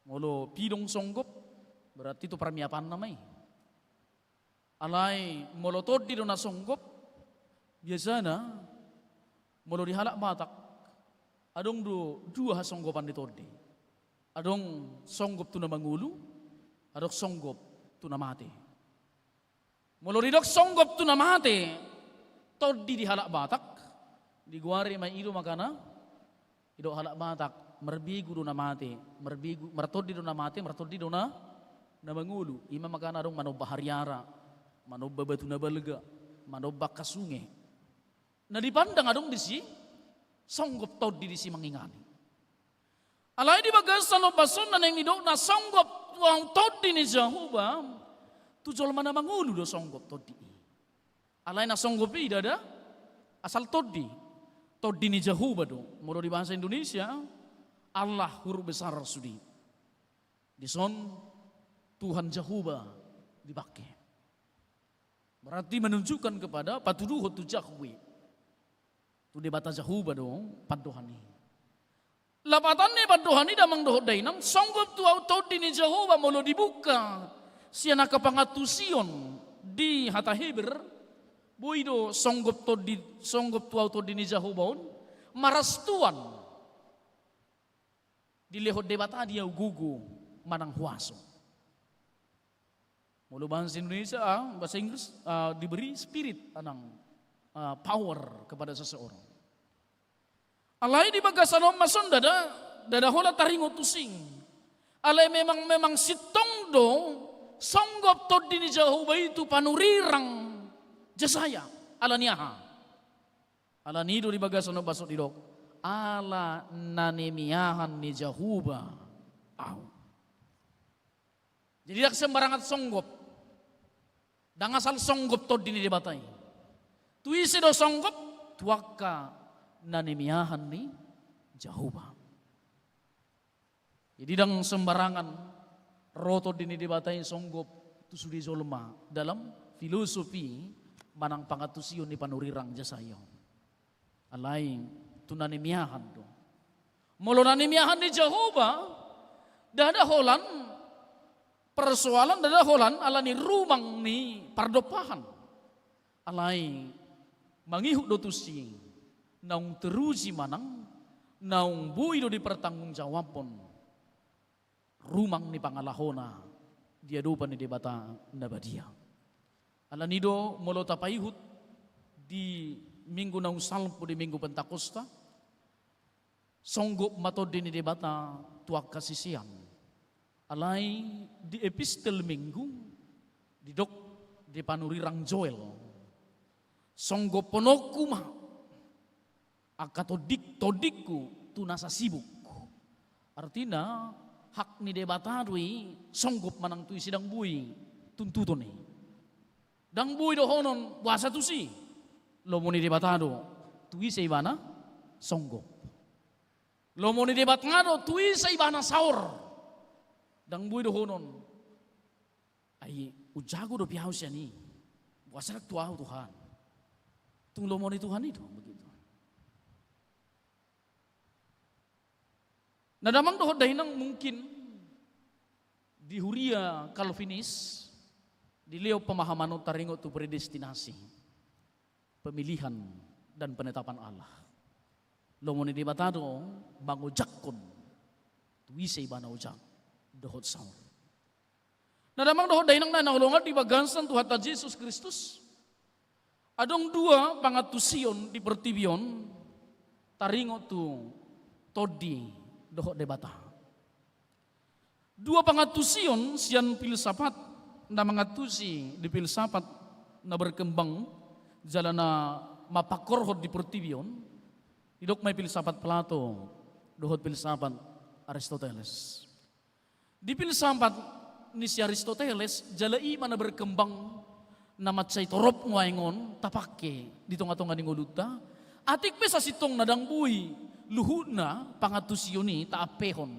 Molo pidong songgop berarti itu permiapan namai. Alai molo todi do na songgop biasana molo di halak Batak adong do dua songgopan di todi. Adong songgop tu na mangulu, adong songgop tu na mati. Molo didok songgop tu namate, todi di halak Batak, di guari may ido makana, ido halak Batak, merbigu do namate, merbigu, mertodi do namate, mertodi do na mangulu, ima makana dong manob baharyara, manob babatu na balga, manob bakasunge. Na dipandang adong di si, songgop todi di si mangingani. Alay di bagasan o bason na nang nido na songgop tuang todi ni Jehovah, tujol mana mangulu do songgop todi. Alay na songgop ida da asal todi. Todi ni Jehovah do. Moro di bahasa Indonesia Allah huruf besar sudi. Di son Tuhan Jehovah dipakai. Berarti menunjukkan kepada patuduh tu Jahwe. Tu debata Jehovah do padohani. Lapatan ni padohani damang dohot dainam songgop tu todi ni Jehovah molo dibuka. Siya nakapangatusion di hata Heber, buido songgop tu auto di Nijahubaon, marastuan. Dilehot debata dia gugu manang huaso. Mulu bahasa Indonesia, bahasa Inggris diberi spirit anang power kepada seseorang. Alai di bagasan mason dada hola taringo tusing. Alai memang sitong do songgop todi ni Jehovah itu panurirang jasaya ala niaha. Ala nido di bagasan basok didok. Ala nanemiahan ni Jehovah. Jadi dak sembarangan songgop. Dang asal songgop todi ni debatai. Tu isi do songgop tuaka nanemiahan ni Jehovah. Jadi dang sembarangan roto dini debatain songgop tu sudi zolma dalam filosofi manang pangatusion ni panurirang jasayo. Alay tunanimiahan do. Molo nanimiahan ni Jehovah dada holan persoalan dada holan ala ni rumang ni pardopahan. Alay mangihuk do tusi naung terusi manang naung bui do dipertanggung jawabon. Rumang ni pangalahona dia dupa ni debata nabadia. Ala nido molo tapaihut di minggu naung salpo di minggu Pentakosta songgop matodi ni debata tuak kasisian. Alai di epistel minggu di dok di panurirang Joel songgop ponokuma akatodikku tu nasa sibuk. Artinya hak ni debatadui songgop manang tui sidang bui tuntutone. Dang bui do honon bahasa tu si. Lomo ni debatado tui sa ibana songgop. Lomo ni debat ngado tui sa ibana saur. Dang bui do honon. Ay ujago do pihaw siya ni. Wasarak tuaw Tuhan. Tung lomo ni Tuhan itu begitu. Nadamang dohot dahinang mungkin di Huria Calvinis di leo pemahaman taringo tu predestinasi pemilihan dan penetapan Allah. Lomoni debatado bangojakon tu wisay bana ujak dohot saur. Nadamang dohot dahinang nanahulungan di bagansan Tuhan Yesus Kristus. Adong dua pangatusion di pertibion taringo tu todi dohok debata. Dua pangatusion sian filsafat na mangatusi di filsafat na berkembang jalana mapakorhod di pertibion. Idok may filsafat Plato, dohot filsafat Aristoteles. Di filsafat ni si Aristoteles jalai mana berkembang na matsay torop ngaingon tapake ditong-atongan ni nguluta. Atik pe sa sitong nadang buhi luhuna pangatusiyon ni taapehon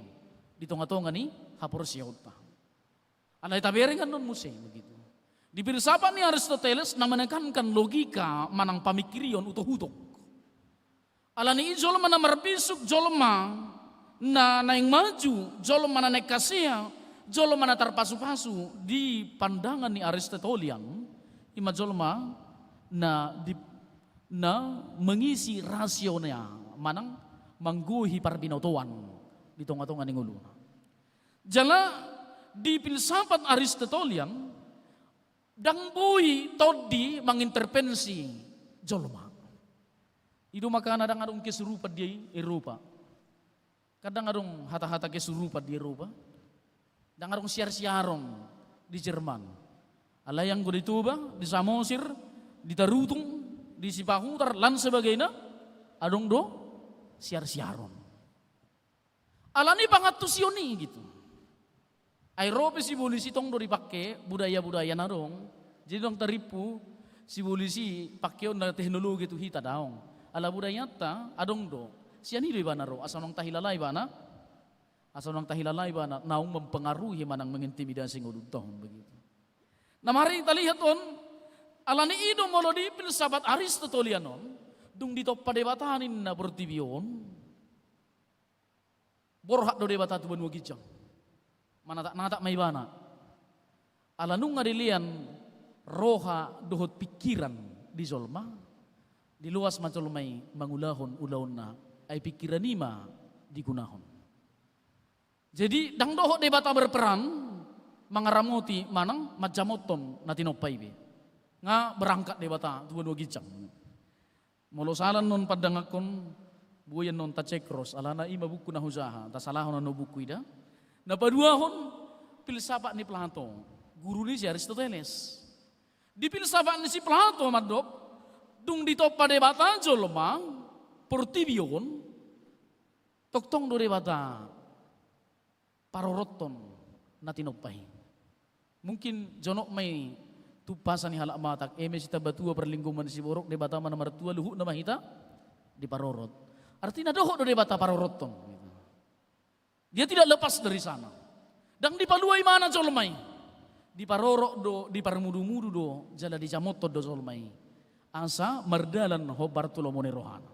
dito nga to nga ni haporsiyot pa. Alay taberingan nun mo siya begitu. Di filsafat ni Aristoteles na menekankan logika manang pamikirion utuh-utok. Ala ni jolma na marbisuk jolma na naing maju jolma na naik kasya jolma na tarpasu-pasu di pandangan ni Aristotelian ima jolma na mengisi rasionya manang mangguhi parbinotoan dito nga nga ninguluna. Jala di filsafat Aristotelian Dang bui todi mengintervensi jolma. Idu makana dang adong kesurupan dia Eropa. Kadang adong hata-hata kesurupan di Eropa. Dang adong siar-siaron di Jerman. Alayang go di Tuba, di Samosir, di Tarutung, di Sipahutar, lan sebagainya. Adong do siar-siaron. Alani pangatusioni gitu. Eropa si polisi tong do dipake budaya-budaya na dong. Jadi dong teripu si polisi pakeon na teknologi tu hita daong. Ala budaya ta adong do. Siya ni do ibana ro asal nang tahilalay bana. Asal nang tahilalay bana naung mempengaruhi manang mengintimidasi ngudutong begitu. Nah mari kita lihat on alani ido molo di filsafat Aristotelianon dung ditop padebatanin na bertibion. Borhak do debata tu benua gijang. Mana tak may bana. Alanung ngadilian roha dohot pikiran di zolma. Di luas macolmay mangulahon ulahon na ay pikiran nima digunahon. Jadi dang dohot debata berperan mangaramuti manang majamoton na tinopay be. Nga berangkat debata tuan dua gijang. Molo salan non padangakon buyan non tacekros alana ima buku na huzaha ta salahon no buku ida. Napaduahon filsafat ni Plato, guru ni si Aristoteles. Di filsafat ni si Plato madop, dung ditop padebata jolma, portibion, toktong do debata, paroroton na tinopay. Mungkin jonok may tupasan ni halak matak, sita batua perlingkuman si borok debata mana martua luhuk na mahita di parorot. Artinya dohok do debata paroroton. Dia tidak lepas dari sana. Dan di paluai mana jolmai? Di parorok do, di parmudu-mudu do, jala di jamoto do jolmai. Asa merdalan hobartulo monerohana.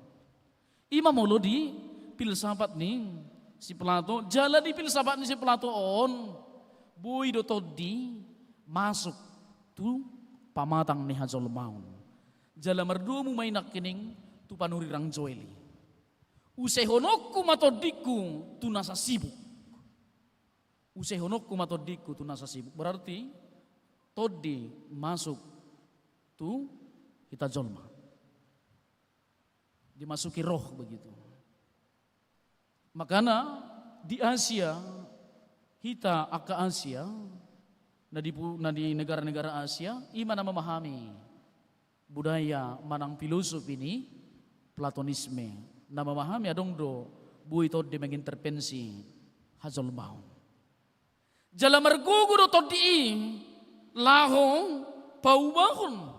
Ima molo di filsafat ni si Plato, jala di filsafat ni si Plato on, bui do todi masuk tu pamatang ni hajolmaun. Jala merdumu mainak kining tu panurirang joeli. Usehonokku matodiku tu nasa sibuk. Usehonokku matodiku tu nasa sibuk. Berarti todi masuk tu kita jolma. Dimasuki roh begitu. Makanya di Asia kita aka Asia na di negara-negara Asia imana memahami budaya manang filosof ini Platonisme. Na memahami adong do bui todi mengintervensi hazol mau. Jala mergugu do todi laho paubahon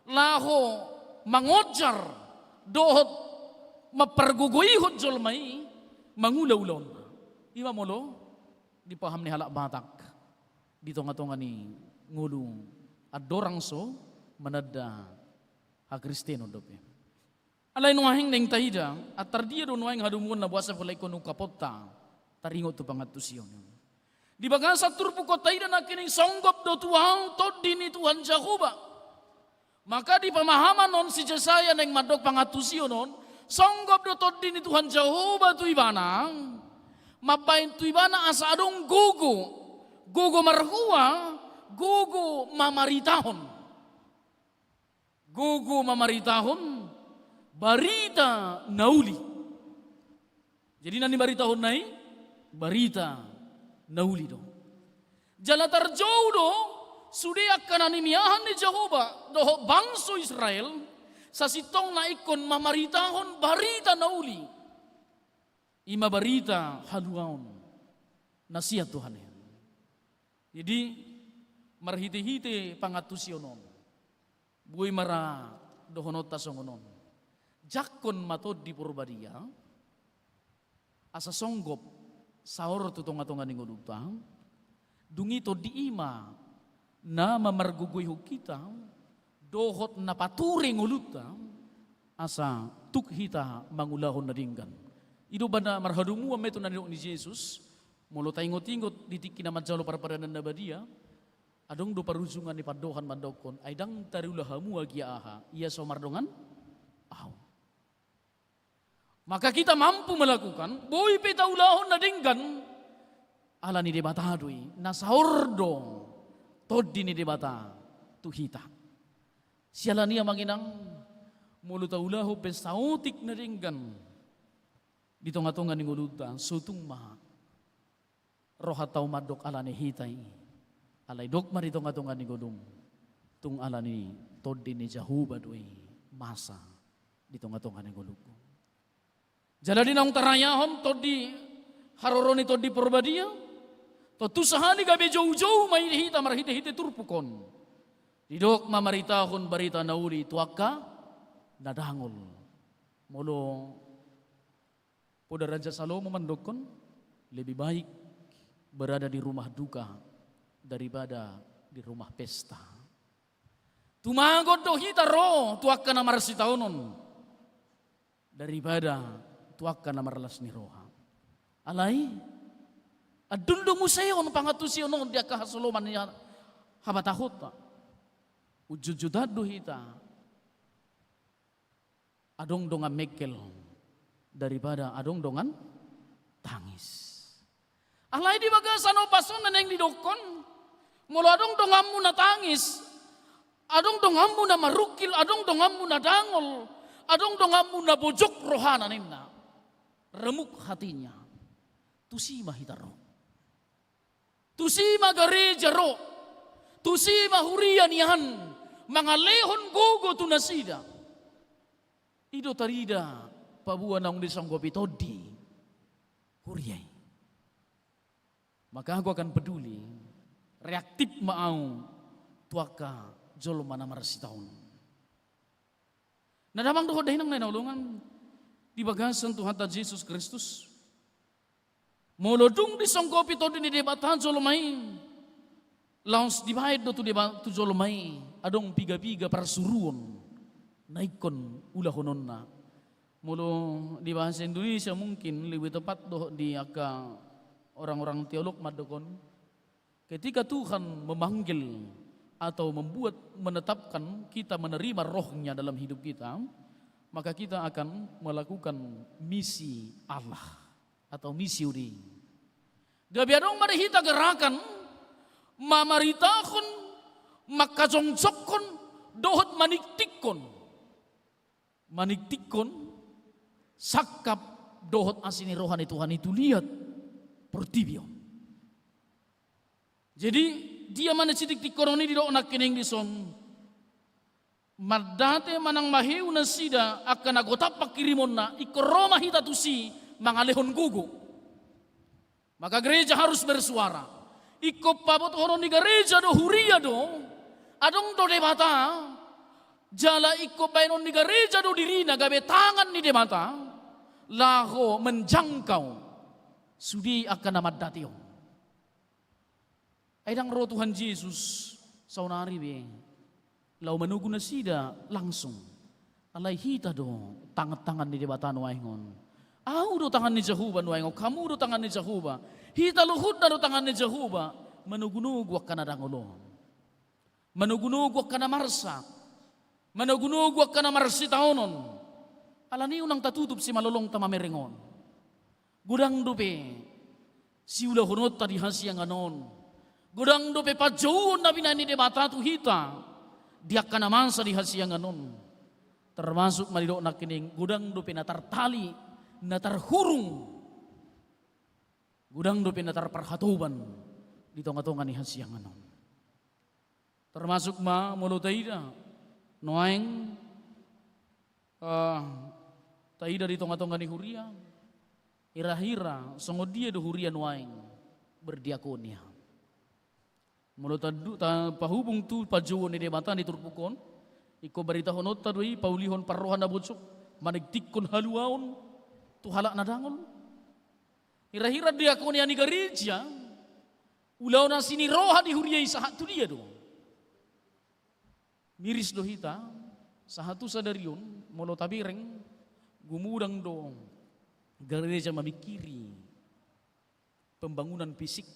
laho mangojar dohot mapergugui hot jolmai mangulaw-ulaw. Ima molo dipaham ni halak batak di tonga-tonga ni ngulu adorang so manada ha Kristeno dope. Alay nuahing neng tahida at tardia do nuahing hadumuan na buasa fulay kono kapota taringot to pangatusyon. Di baga sa turpo ko tahida na kining songgop do tuhaw todi ni Tuhan Jehovah. Maka di pemahaman non si Jesaya neng madok pangatusyon non songgop do todi ni Tuhan Jehovah tu ibanang mabain tu ibana asa adong gugu marhua gugu mamaritahon barita nauli. Jadi nani barita honai? Barita nauli do. Jala tarjau do sudia kanani miahan ni Jehovah doho bangso Israel sa sitong na ikon mamaritahon barita nauli. Ima barita haluaon nasihat Tuhan. Jadi marhiti-hiti pangatusyonon. Buay mara dohonot tasongonon. Jakon matod di purbadia asa songgop saor tutonga-tonga ning udutang dungito di ima na mamarguguy kita dohot na paturing uluta asa tuk hita mangulahon na dinggan. Ido ba na marhadumu ameto na ni Jesus mulo taingot-ingot ditiki na madjalo parpadanan na badia adong do paruzungan ni padohan mandokon ay dang tariulahamu agia aha iya so mardongan aw. Maka kita mampu melakukan boy pitaulahon na dinggan ala ni debata doi na saordo todi ni debata tuhita. Siala niya manginang mulutaulahu pesautik na ringgan. Dito nga tunga ni nguluta, sutung ma rohataw madok ala ni hitay. Alay dok ma dito nga tunga ni gulum. Tung ala ni todi ni Jahuba doy masa. Dito nga tunga ni guluko. Jala din ang tarayahon todi haroro ni todi porbadia. Totu sahani gabi jauh-jauh may hita marhite-hite turpukon. Didok mamaritahon barita nauli tuaka nadangol. Molo Poda Raja Salomo mandokon lebih baik berada di rumah duka daripada di rumah pesta. Tumagod do hitaro tuaka na marsitaunon daripada tuaka na marlas ni roha. Alay adundo mo sayo no pangatusiyo no dia kahasoloman niya habatahot ta. Ujujudado hita adong dongan mekel daripada adong dongan tangis. Alay di baga sano pason na neng didokon. Mula adong dongamu na tangis. Adong dongamu na marukil. Adong dongamu na dangol. Adong dongamu na bojok rohana nina. Remuk hatinya. Tusima hitaro. Tusima gereja ro. Tusima hurian yan. Mga lehon gogo tunasida. Ido tarida pabuan ang disanggopi todi. Huriay. Maka aku akan peduli. Reaktif maau tuaka jolo mana marsitaun. Nadamang doho dahin ang nainulungan. Di bagasan Tuhan ta Jesus Kristus. Molodung disanggopi todi ni debatan jolo main. Laos dibayad do tu jolo main. Adong piga-piga parsuruon. Naikon ulahonon na. Mulu di bahasa Indonesia mungkin lebih tepat doh di aka orang-orang teolog madokon. Ketika Tuhan memanggil atau menetapkan kita menerima rohnya dalam hidup kita, maka kita akan melakukan misi Allah atau misi udi. Gabiadong marihita gerakan, mamaritakon, makajongcokon, dohot maniktikon. Maniktikon, sakap dohot asini rohani Tuhan itu lihat pertibion. Jadi dia mana citik tikoroni di doa nakining dison. Madate manang mahiu na sida akan agotap pakirimon na ikoroma hita tusi mangalehon gugu. Maka gereja harus bersuara. Iko pabot horon di gereja do huria do adong do debata. Jala iko bainon ni gereja do dirina gabe tangan ni demata laho menjangkau sudi akan amat datio. Aidang roh Tuhan Yesus saunari be lau menugu na sida langsung alay hita do tangan ni demata nuaingon. Au do tangan ni Jehovah nuaingon, kamu do tangan ni Jehovah. Hita luhud na do tangan ni Jehovah menugu-nugu akan adangolo. Menugu-nugu akan marsa. Managunugwag ka na marsitaonon. Alani unang tatutup si malolong tamameringon. Gudang dupe, si ula hunot tadi hasiyang anon. Gudang dupe padjauon na binani de bata tuhita. Diak ka naman sa di hasiyang anon. Termasuk malidok na kining gudang dupe na tartali, na tarhurung. Gudang dupe na tarparhatuban. Dito nga tonga ni hasiyang anon. Termasuk ma mulutaida. Noaeng taida di tonga-tonga ni huria ira-hira songo dia do huria noaeng berdiakonia mulut pahubung tu pajuon ni demata ni turpukon iko berita honot tadoi paulihon parrohan na butsuk manigtikon haluaon tu halak nadangol ira-hira diakonia ni gereja ulau na sini roha di huria isahat tu dia do. Miris do hita, sahatu sadarion, molo tabireng, gumudang do, gereja memikiri pembangunan fisik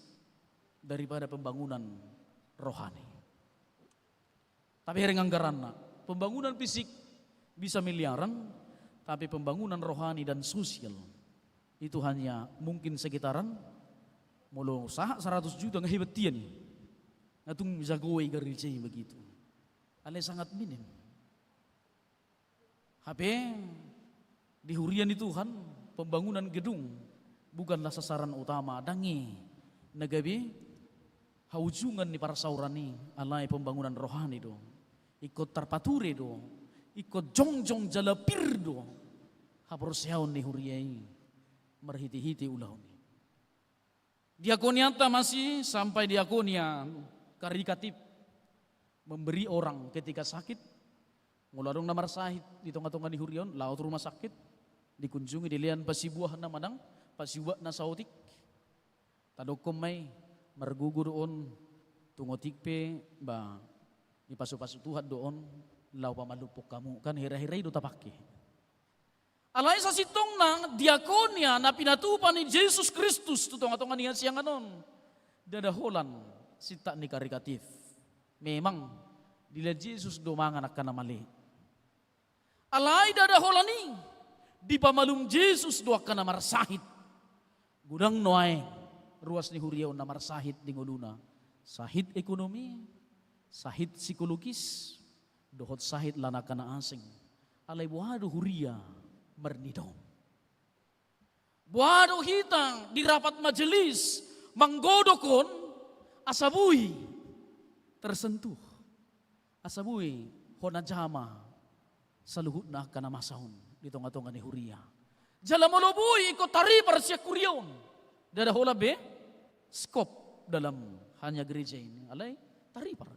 daripada pembangunan rohani. Tabireng anggaran na, pembangunan fisik bisa miliaran, tapi pembangunan rohani dan sosial itu hanya mungkin sekitaran, molo sah 100 juta ngehebetian, ngatung bisa goy gereja begitu. alay sangat minim. HP di hurian di Tuhan, pembangunan gedung bukanlah sasaran utama. Dangi nagabi haujungan ni para saurani alay pembangunan rohani do. Ikut terpaturi do, ikut jongjong jalapir do. Haporsiaon ni huriai merhiti-hiti ulah ni. Diakoniata masih sampai diakonia karikatif memberi orang ketika sakit. Nguladong namar sahit di tengah-tengah di hurion, laut rumah sakit, dikunjungi dilian pasibuah na manang, pasibuah na sautik. Tadokom may margugo doon, tungotik pe, ba, ipaso-paso Tuhan doon, lau pamalupok kamu, kan hira-hira itu tapake. Alay sa sitong na diakonia na pinatupan ni Jesus Kristus, tutong-atongan niya siyang anon, dadaholan sita ni karikatif. Memang, dila Jesus dumangan akan namali. Alay dadahulani, di pamalum Jesus doa ka na marsahit. Gudang noay, ruas ni huriyaw na marsahit di nguluna. Sahit ekonomi, sahit psikologis, dohot sahit lana ka na asing. Alay buhado huriya, marnidong. Buhado hitang di rapat majelis, manggodokon, asabuhi, tersentuh. Asabuhi, honajama, saluhut na ka na masahon dito nga ni huriya. Jala molobuhi iko tari para siya kuryaon. Dadahola be, skop dalam hanya gereja ini. Alay, tari para.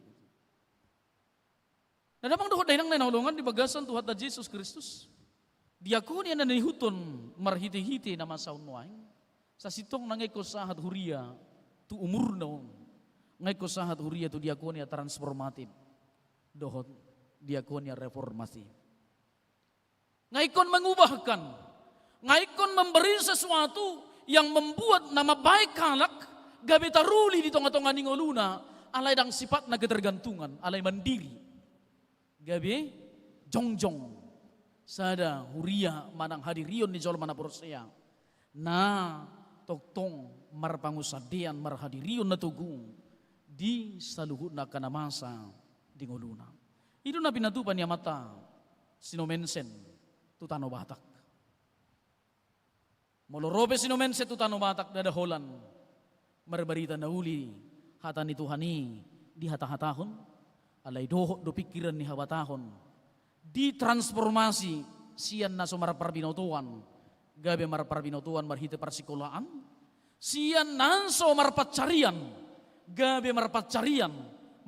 Nadamang dohot dahinang nainahulungan di bagasan Tuhan ta Jesus Kristus. Diakoni na nihuton marhiti-hiti na masahon nuay. Sa sitong nangay ko sahat huriya, tu umur naon. Ngay ko sahat huriya tu diakoni transformatif. Dohot diakonia reformasi. Ngaikon mengubahkan, ngaikon memberi sesuatu yang membuat nama baik kalak, gabi taruli di tengah-tengah ningoluna, alay dang sifat na ketergantungan, alay mandiri. Gabi jongjong, sada huria manang hadirion ni jol manaporosea, na toktong marpangusadian marhadirion na tugung, di saluhut na kanamasa di ngoluna. Itu na pinatupan niya mata, sinomensen, tutano batak. Molorobe sinomensen tutano batak dadaholan, marbarita na uli, hata ni Tuhani, di hata-hatahon, alay doho do pikiran ni habatahon, di transformasi, siyan na sumaraparbinotuan, gabi maraparbinotuan marhiti parsikolaan, siyan nanso marpatcarian, gabi marpatcarian,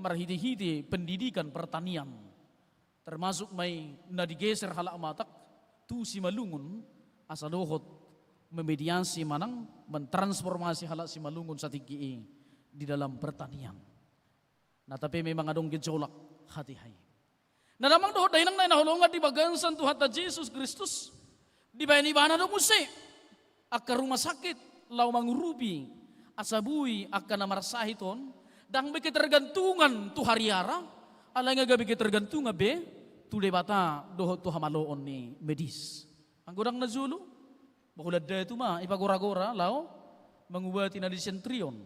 marhiti-hiti pendidikan pertanian, termasuk may nadigeser halak matak, tu si malungun asa dohot memediasi manang mentransformasi halak si malungun sa tigi di dalam pertanian. Nah tapi memang adong gejolak hati-hai. Nah namang dohot dahinang na inahulungan di bagansan Tuhan ta Jesus Kristus, di bayan ibana do muse, akka rumah sakit, lau mangurubi, asabui akka namarsahiton, dang be ketergantungan tu hariara, alay nga gabi ketergantungan be, tule bata dohot tu hamaloon ni medis. Ang gudang na Zulu, bakulad da ito ma, ipagora-gora, lao, mangubati na disentriyon.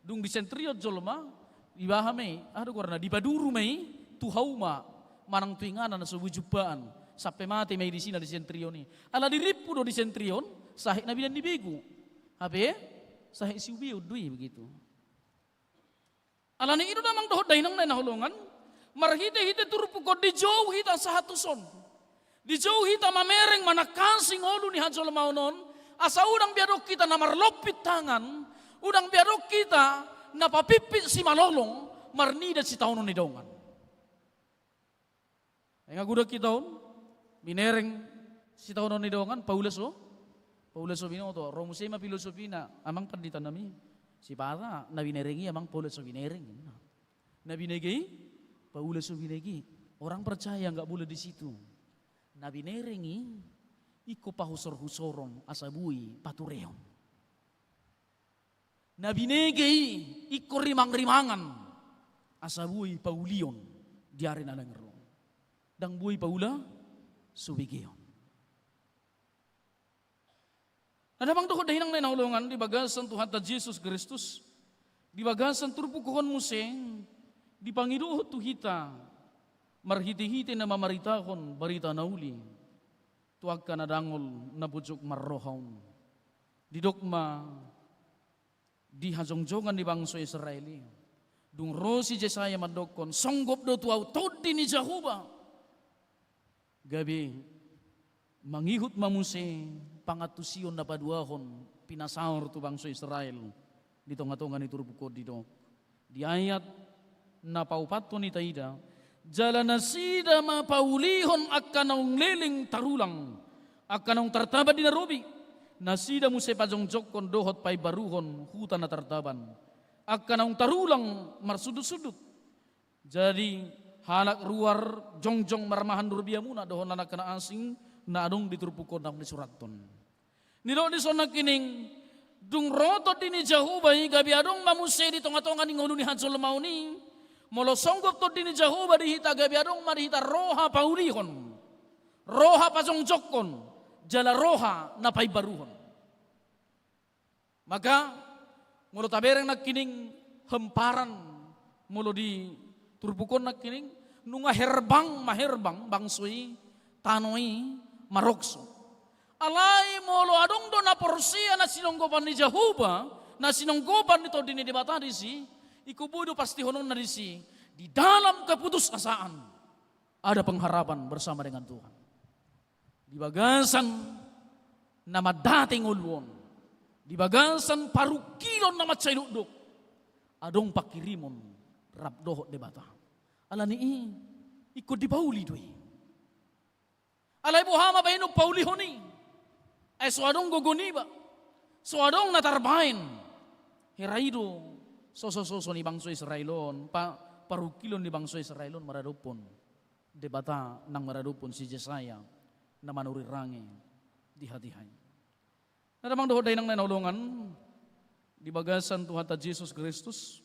Dung disentriyon jolma, ibaha may, gora na, di paduru may, tuhaw ma, manang tuinganan na subujupaan, sape mati may disina disentriyon ni. Ala diripu do disentriyon, sahik na bilan dibigu. Habe, sahik si ubiyo, dui begitu. Ala ni ino namang dohot dahinang na nahulungan, marhite-hite turupu ko di jauh hita sa hatuson. Di jauh hita mamereng manakasing olu ni hajol maunon. Asa udang biadok kita na marlopit tangan. Udang biadok kita na papipit si malolong. Marnida si taunon ni dongan. Ay nga gudak kita minereng si taunon ni dongan. Paulas o. Paulas o binoto. Romusema filosofi na amang panditan nami. Si para na binerengi amang paulas o binereng. Na binegay. Paulas subinegi, orang percaya nggak boleh di situ. Nabi nerengi, iko pahusor-husoron asabui patureon. Nabi negei, iko rimang-rimangan asabui paulion diarin alangero. Dang bui paula subigeon. Nadamang dohot dahinang nainahulungan di bagasan Tuhan ta Jesus Kristus, di bagasan turpu kohon museng, di pangiduhot tu hita, marhiti-hiti na mamaritahon barita nauli, tuwag ka na dangol na pujuk marrohaon. Didokma, di hajongjongan ni bangso Israeli. Dung rosi Jesaya madokon, songgop do tuaw todi ni Jehovah. Gabi, mangihut mamuse, pangatusion na paduahon, pinasaur tu bangso Israel. Dito nga tongan iturupukod dito. Di ayat na paupato ni Taida, jala na sida mapaulihon akanong liling tarulang, akanong tartaba di narobi, nasida mo sa pajongjok kon dohot pay baruhon hutan na tartaban, akanong tarulang marsudut-sudut. Jadi halak ruar jongjong marmahan durbiya muna dohon na nakanaasing na adong diturupukod na nisuraton. Nilo di sonak kining dung rotot dini Jehovah gabi adong mamuse di tonga-tonga ni ngulu ni Hansol mau ni molo songgop to dini Jehovah di hita gabi adong marihita roha paulihon, roha pajongjokon, jala roha na paibaruhon. Maka molo tabereng nakining hemparan molo di turbukon nakining nunga maherbang bangsui tanoi marokso. Alai molo adong do na porsia na sinonggopan ni Jehovah, na sinonggopan nito dini debata disi, ikubudo pasti honon na disi, di dalam keputusasaan ada pengharapan bersama dengan Tuhan. Di bagasan na madating ulwon, di bagasan parukilon na matsailudok, adong pakirimon rapdoho debata. Alani ikut di pauli doi. Alay buhama ba inong paulihoni? Ay suadong guguni ba? Suadong natarbahin. Hiraido, soso ni bangso Israelon, parukilon ni bangso Israelon maradupon. Debata ng maradupon si Jesaya na manurirangi di hatihay. Nadamang dohoday ng nanulungan, di bagasan Tuhan ta Jesus Kristus,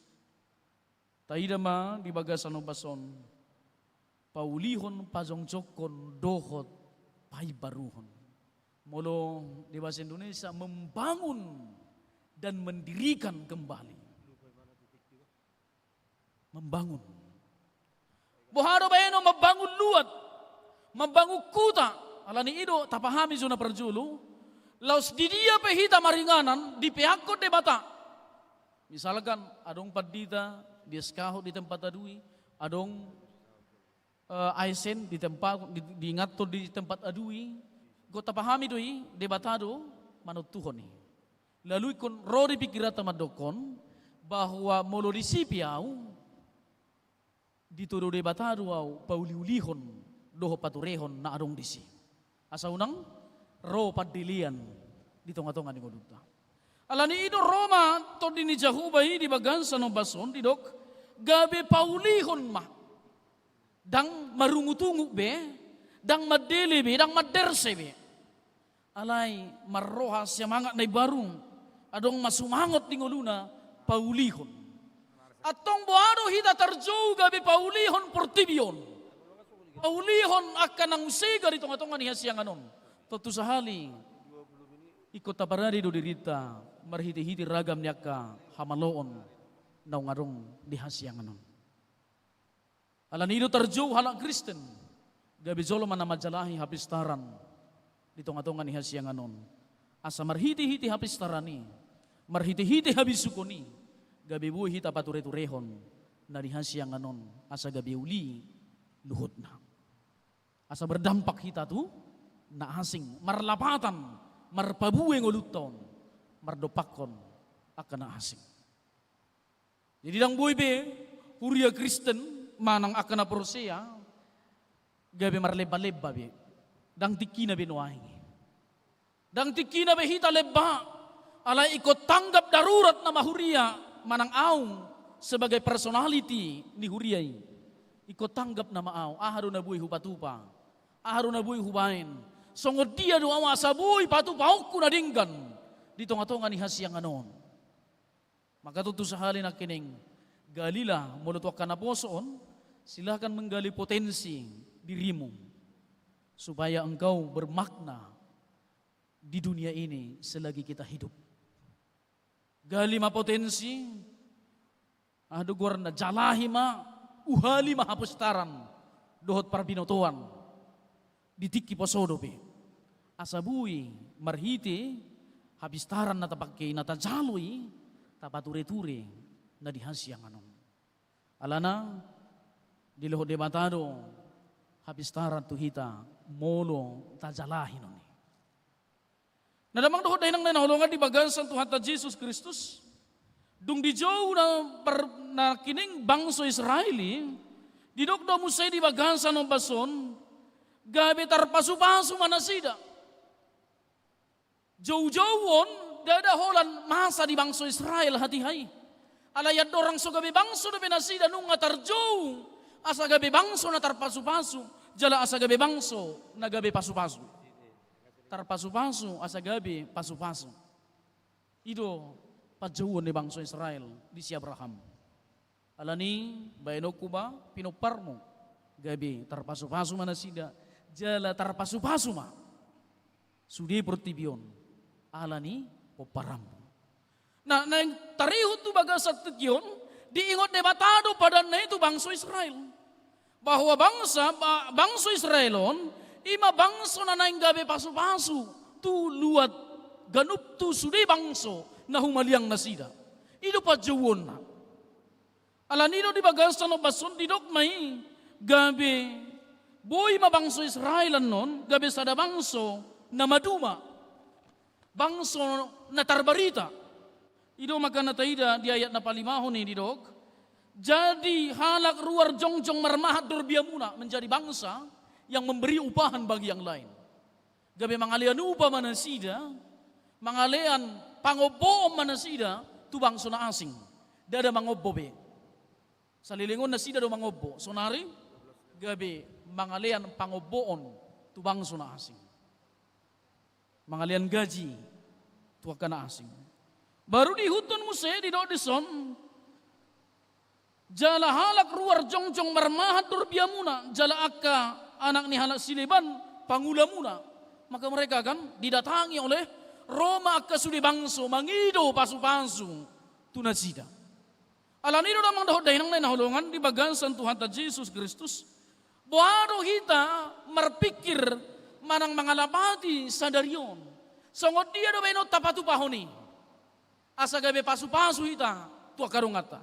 taidama di bagasan o bason, paulihon pajongjokon dohot paibaruhon. Molo di bahasa Indonesia membangun dan mendirikan kembali. Membangun. Buharo bayano membangun luat, membangun kuta. Alani ido tapahami zona perjulu. Laus di dia pehita maringanan di pihakko debata. Misalkan adong padita di eskaho di tempat adui, adong aisen di tempat diingatto di tempat adui. Gota pahami doi debatado manut Tuhan ni. Lalu ikon rodi pikirata madokon bahwa molo disipiau ditudo debatado au pauliulihon doho paturehon na adong disi. Asa unang ro padilian di tonga-tonga ni godutta. Alani ino Roma to dini Jehovah di bagansa no bason didok gabe paulihon mah. Dang marungutungu be, dang madele be, dang maderse be. Alay marroha semangat na ibarung adong masumangot tingoluna paulihon. Atong buado hita tarjou gabi paulihon portibion. Paulihon akan ang usiga dito nga ni hasianganon. Totu sahali ikot tabarari do dirita marhiti-hiti ragam niya ka hamaloon na ngarong di hasianganon. Alanido tarjou halak Kristen gabi zoloman na majalahi hapistaran. Dito nga ni hasianganon. Asa marhiti-hiti hapistarani, marhiti-hiti habisukoni, gabi buhi hita pature-turehon na di hasianganon, asa gabi uli luhut na. Asa berdampak hita tu na asing, marlapatan, marpabueng uluton, mardopakon akan na asing. Jadi dang buhi be, huria Kristen, manang akan na porsia, gabi marleba-leba be. Dang tiki na binuahingi. Dang tiki na behita leba. Alay ikot tanggap darurat na mahuria manang aung sebagai personality ni huriay. Ikot tanggap na maaw. Aharo na buhay hupatupa. Aharo na buhay hubain. Songod dia doa masabuy patupaok ko na dinggan. Dito nga to nga ni hasiang anon. Makatuto sa halin na kining galila mulutwak ka na posoon. Silahkan menggali potensi dirimu. Supaya engkau bermakna di dunia ini selagi kita hidup. Gali ma potensi, aduh gor na jalahi ma, uhali ma hapustaran, dohot parbinotoan ditiki posodope asabui marhite habistaran na tapakke na tajaloi tapature-ture na dihasyang anon alana dilohot debatado habistaran tuhita molo tajalahin oni nadamang dohot dahinang nanahulungan di bagasan Tuhan ta Jesus Kristus dung di jauh na kining bangso Israeli didok do musay di bagasan ng bason gabi tarpasu-pasu manasida jauh-jauhon dadaholan masa di bangso Israel hati-hai alayad dorang so gabi bangso na pinasida nung atarjauh asa gabi bangso na tarpasu-pasu jala asa gabi bangso na gabi pasu-pasu tarpasu-pasu asa gabi pasu-pasu ido pajauhan ni bangsa Israel di si Abraham alani bayanok ko ba pinupar mo gabi tarpasu-pasu manasida jala tarpasu-pasu ma sudi pertibion alani poparam na tarihut tu baga sa tityon diingot debatado pada na itu bangsa Israel bahwa bangsa Israelon ima bangso na naing gabi pasu-pasu tu luat ganup tu sudi bangso na humaliang nasida ido pa jawon na alanino di bagasan no bason didok may gabi boy mabangso Israelan non gabi sada bangso na maduma bangso na tarbarita ido makanataida di ayat na palimahon ni didok jadi halak ruar jongjong marmahat durbiamuna menjadi bangsa yang memberi upahan bagi yang lain. Gabi mangalian upah manasida, mangalian pangoboom manasida, tu bangso na asing. Dada mangobo be. Salilingon nasida do mangobo. Sonari, gabi mangalian pangoboon, tu bangso na asing. Mangalian gaji, tu akan asing. Baru dihutun Musa di Dodison, jala halak ruar jongjong marmahat durbiamuna, jala akka anak ni halak sileban pangula muna maka mereka kan didatangi oleh Roma akka sudi bangso mangido pasu-pasu tunasida alanido namang dahod dahinang na nahulungan di bagasan Tuhan ta Jesus Kristus boado hita marpikir manang mangalapati sa daryon songot dia do beno tapatu pahoni asa gabe pasu-pasu hita tu akarungata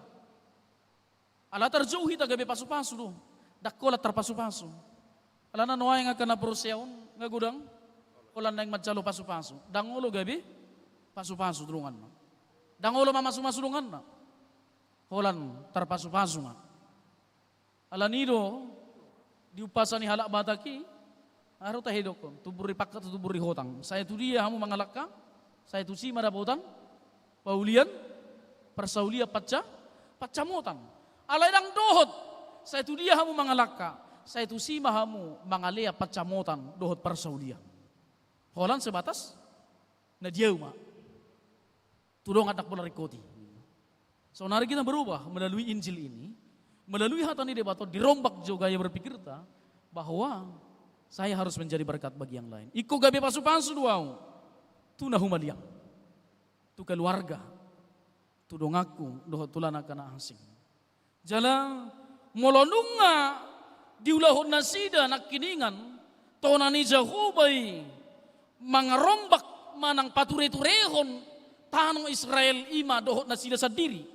ala terjauh hita gabe pasu-pasu do dakola terpasu-pasu alana noay nga kana prosyaon nga gudang ulan na yung madsalo pasu-pasu dangulo gabi pasu-pasu drungan na dangulo mamasu-masu drungan na ulan terpasu-pasu na alanido diupasan ni halak bataki araw tahidokon tuburi pakka tuburi hotang saya tu dia hamu mangalakka saya tu si madabotan paulian persaulia pacamotang alay dang dohot saya tu dia hamu mangalakka saya tu si mahamu mangalea pacamotan dohot persaulia. Holan sebatas na diau ma. Tudong anak bola rekoti. So nari kita berubah melalui Injil ini, melalui hatani debato dirombak juga gaya berpikir ta bahwa saya harus menjadi berkat bagi yang lain. Iko gabe pasu-pasu duau. Tu nahumaliang. Tu keluarga. Tu dong aku dohot tulana kana asing. Jala molonunga diulahon nasida nakiningan tonani Jahubay mangarombak manang pature-turehon tanong Israel ima dohot nasida sadiri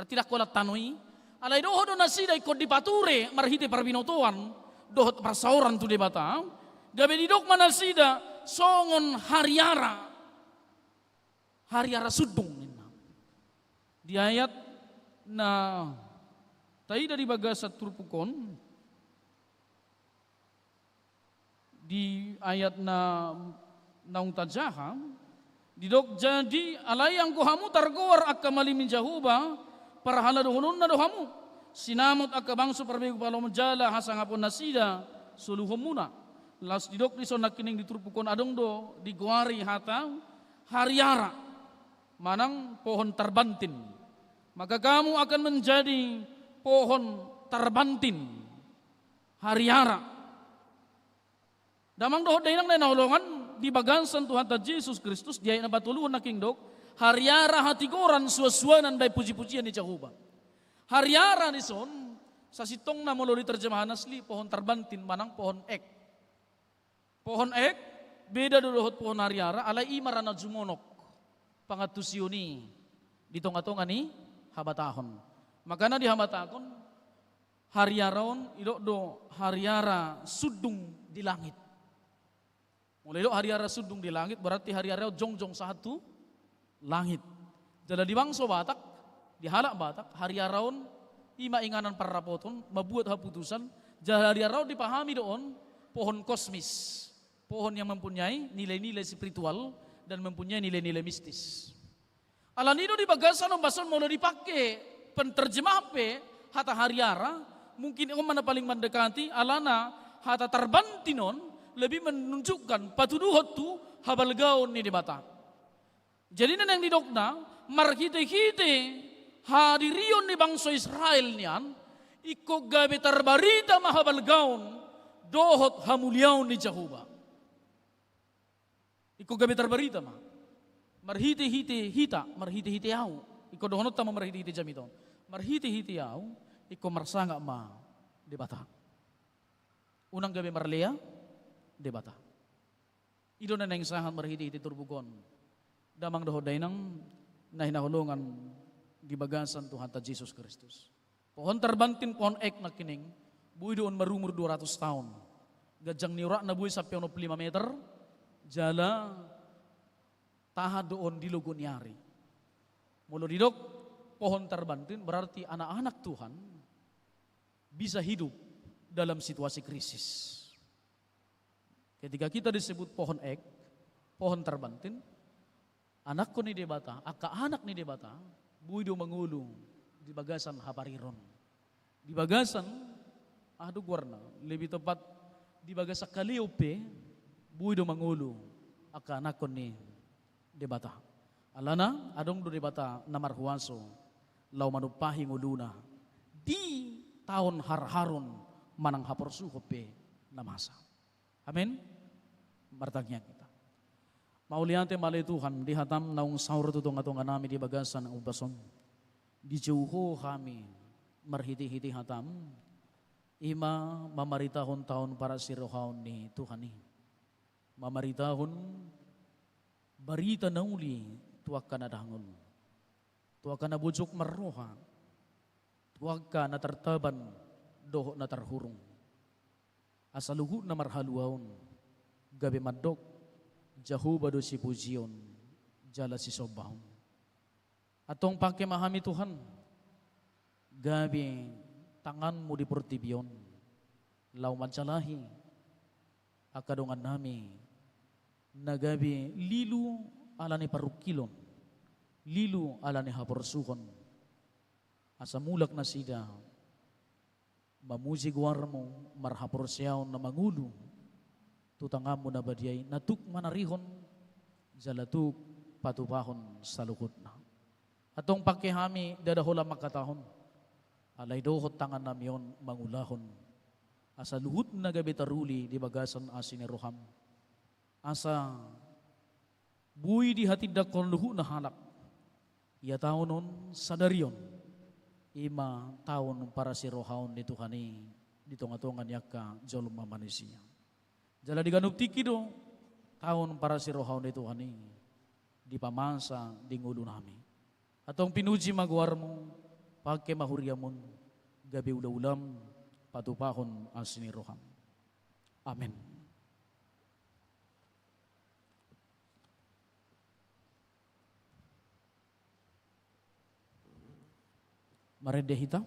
tidak kualat tanoi alay dohot nasida ikut dipature marhite parbinotoan dohot persauran tu debata gabe didok manasida songon hariara sudung di ayat na tayi dari bagasat turpukon di ayat na naung tajaha didok jadi alayang kuhamu targowar akka malimin jahuba para hala dohonun na dohamu sinamot akka bangso perbegu palom jala hasangapon nasida suluhum muna las didok dison nakining diturpukon adong do diguari hata hariara manang pohon terbantin maka kamu akan menjadi pohon terbantin hariara damang dohot dahinang na nahulungan di bagansan Tuhan ta Jesus Kristus diay na batuluan na kingdok hariara hatigoran suaswanan bay puji-pujian ni Jahuba hariara ni son Sa sitong na mulo di terjemahan asli, pohon terbantin manang pohon ek. Pohon ek, beda duluhot pohon hariara, alay imara na jumonok. Pangatusyoni, dito nga to nga ni habatahon. Magana di habatakon, hariaraon, do hariara sudung di langit. Mulai do hariara sudung di langit, berarti hariara jongjong sa hatu langit. Dala di bangso Batak, di halak Batak, hariaraon, ima inganan para rapoton, mabuat haputusan, jala hariaraon dipahami doon, pohon kosmis. Pohon yang mempunyai nilai-nilai spiritual dan mempunyai nilai-nilai mistis. Alanido di bagasan bason mau dipakai penterjemah pe hata hariara mungkin mana paling mendekati alana hata terbantinon lebih menunjukkan patuduhot tu habal gaun ni di bata. Jadi yang didokna markite-kite hadirion ni bangsa Israel nian iko gabe terbarita mahabal gaun dohot hamuliaun ni Jehovah. Iko gabi terbarita ma. Marhiti-hiti hita, marhiti-hiti au. Iko dohonot tama marhiti-hiti jamito. Marhiti-hiti au, iko marsanga ma debata. Unang gabi marlea debata. Ido na nang sahan marhiti-hiti turbugon. Damang dohoday nang nahinahulungan gibagasan Tuhan ta Jesus Kristus. Pohon terbantin pohon ek na kining, buhay doon marumur 200 tahun. Gajang niura na buhay sa 5 meter, jala taha doon di Lugonyari. Mulu didok pohon terbantin berarti anak-anak Tuhan bisa hidup dalam situasi krisis. Ketika kita disebut pohon ek, pohon terbantin, anakku ni debata, aka anak ni debata, buido mengulung di bagasan hapariron. Di bagasan, aduh warna, lebih tepat di bagasan kaliope, buido mangulu aka nakon ni debata. Alana adong do debata namar huwaso law manupahi nguluna di tahun harharun manang haporsuhope namasa. Amin. Martagnya kita. Mauliante malay Tuhan dihatam naung sahur tutong-atong nami di bagasan ang ubason. Di jauho kami marhiti-hiti hatam ima mamaritahon tahun para sirohaon ni Tuhan ni. Mamaritahon barita na uli tuwag ka na dangon. Tuwag ka na bujok marroha. Tuwag ka na tartaban doho na tarhurong. Asaluhu na marhaluaon. Gabi madok Jehovah do si pujion jala si sobahon. Atong pagkemahami Tuhan. Gabi tanganmu di portibion. Lau mancalahi. Akadongan nami nagabi lilu alani parukilon, lilu alani haporsuhon, asa mulak na sida, mamuji guarmo marhaporsyaon na mangulu, tutangamo na badiyay, natuk manarihon, jalatuk patupahon sa lukot na. Atong pagkihami dadahula makatahon, alay dohot tangan namyon mangulahon, asa luhut na gabi taruli di bagasan asin ni Roham. Asa buhay di hatid da konluhu na halak. Iya taon nun sadaryon. Ima taon para si Rohaon ni Tuhani dito nga to nga niyaka jolom mamanisiya. Jala di ganup tiki do taon para si Rohaon ni Tuhani di pamasa di ngulo nami. Atong pinuji magwar mo pagke mahuriamon gabi ula-ulam patupahon asin ni Roham. Amen. Marende hita.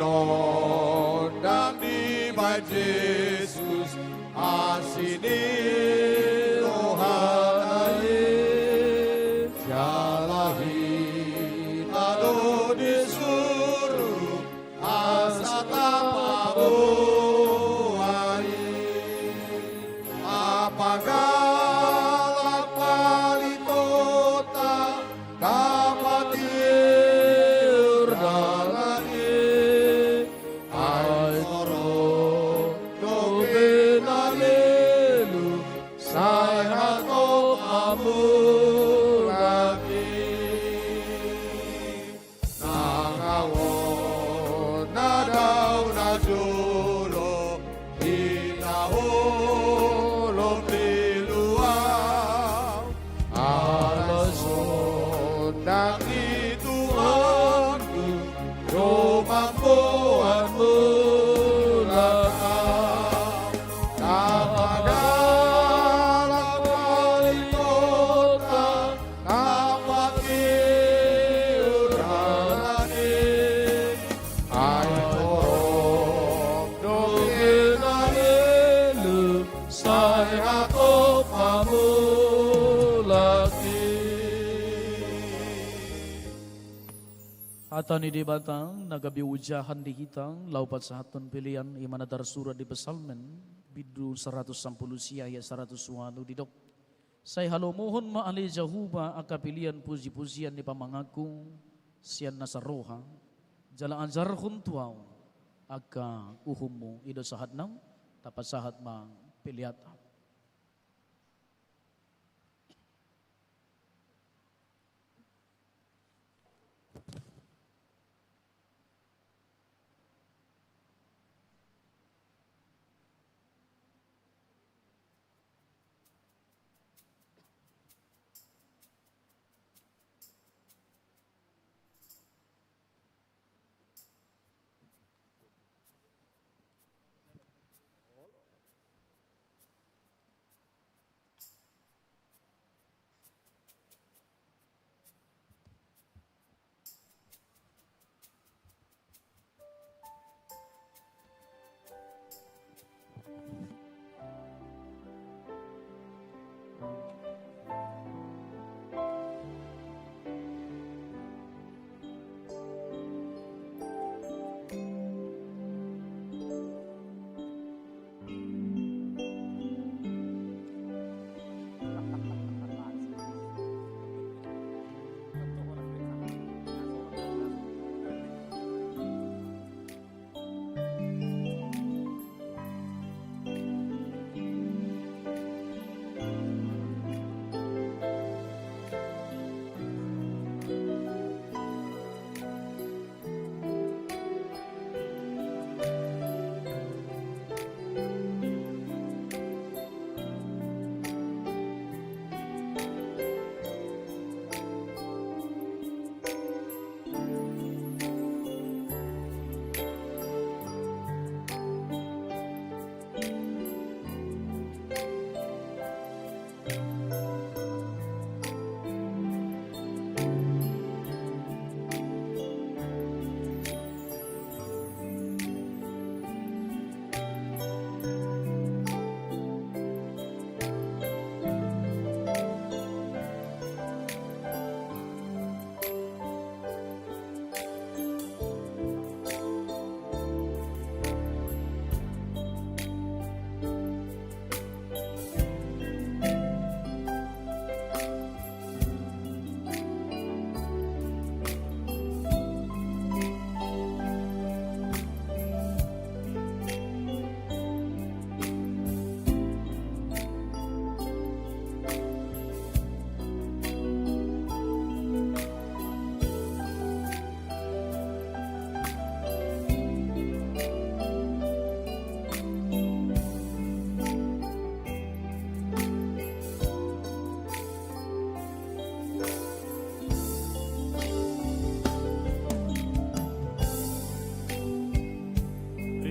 Masinodang di by Jesus asini rohani jalahi ado disuruh asa tapabuai Daki Tuhanku, rumampuan mulaka, kapadalang wali kota, tapak iuranin, ay torong dongin alilu, saya ako pamulaki. Atani di batang, nagabiujahan di hitang, laupat sa haton pilihan, imanadar surat di pesalmen, bidu 110 siya, 100 suwano didok. Say halomohon maali Jahuba, akapilian puji-pujian ni pamangaku, siyan nasa roha, jala anjar huntuaw, aka uhumu ido sahat nang, tapat sahat ma piliata.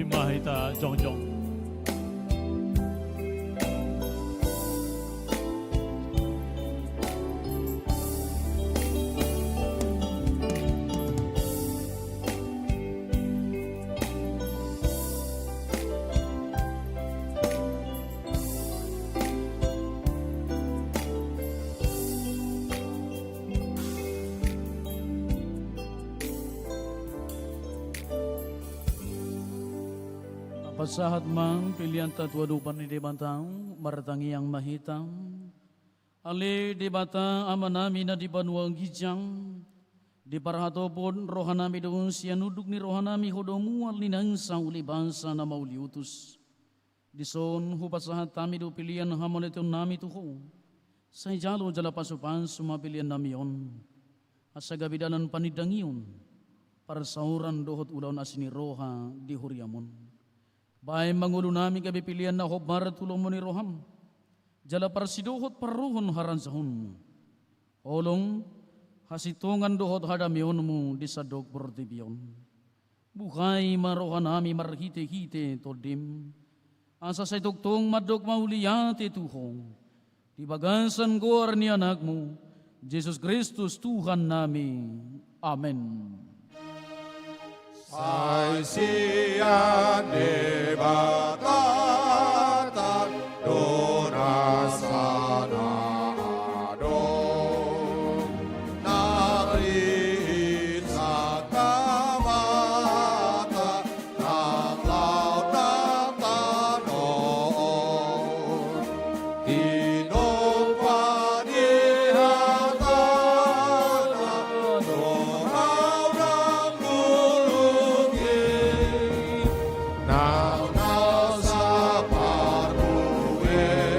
Mahita Jongjong. Pasahat mang pilihan tatwadupan ni debantang maratangi yang mahitam ale debata amanami na di banuang gijang di parahatopon rohanami doon siya nuduk ni rohanami hodomual ni nangsa uli bangsa na mauliutus di son hupasahat tami do pilihan hamon ito nami tuho sa jalo jala pasupan sumapilihan nami yon asa gabidanan panidangiyon para sauran dohot udaw asini roha di huriamon. Bahay mangulo namin kabipilian na hobar tulong mo ni Roham. Jala parsiduhot paruhon haransahon. Olong hasitungan dohot hadamionmu di sadok bertibion. Buhay marohanami marhite-hite todim. Asa sa ituktong madok mauliyate tuhong. Di bagasan ko ni anakmu, Jesus Kristus Tuhan namin. Amen. Sai sian debatatan donasana adon nari sakamata nang laut nang tanon dinong panihatan doraw ng gulungi nang nasa parduenan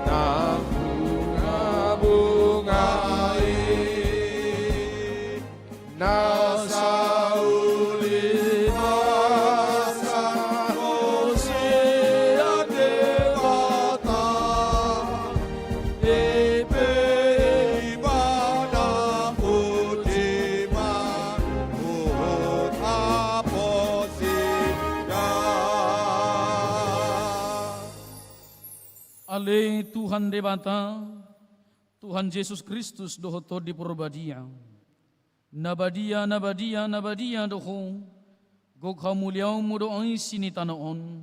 ng bunga-bungay nasa ulimasan o siya debata iba na utiman buhot aposika. Ale Tuhan debata, Tuhan Yesus Kristus dohoto di purbadia. Nabadia doho, gog hamuliaw mo doon sinitanoon.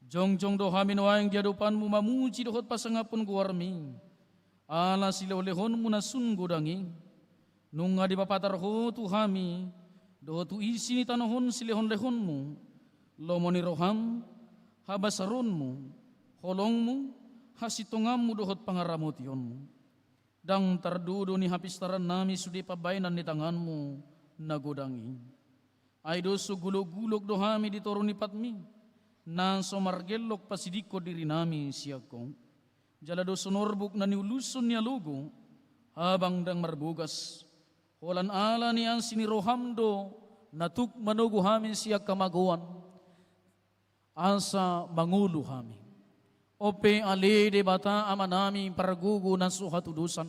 Jong do hamin wayang diadupan mo mamuji dohot pasangapon guwarmi. Ala sila olehon mo na sungodangi. Nung nga di papatar ho tuhami, dohot tu isinitanoon silehon-lehon mo. Lomo ni roham, habasaron mo, holong mo, hasitungam mo dohot pangaramotion mo. Dang tardudo ni hapistaran nami sudi pabainan ni tanganmu nagodangi. Ay do so gulog-gulog dohami di toro ni patmi. Nang somargelok pasidiko diri nami siyakong. Jala do sonorbuk na niuluson niya lugo. Habang dang marbugas. Holan ala ni ang sinirohamdo natuk manugo hamin siya kamaguan. Asa mangulo hamin. Ope ale de bata amanami paragugo ng suhatudusan.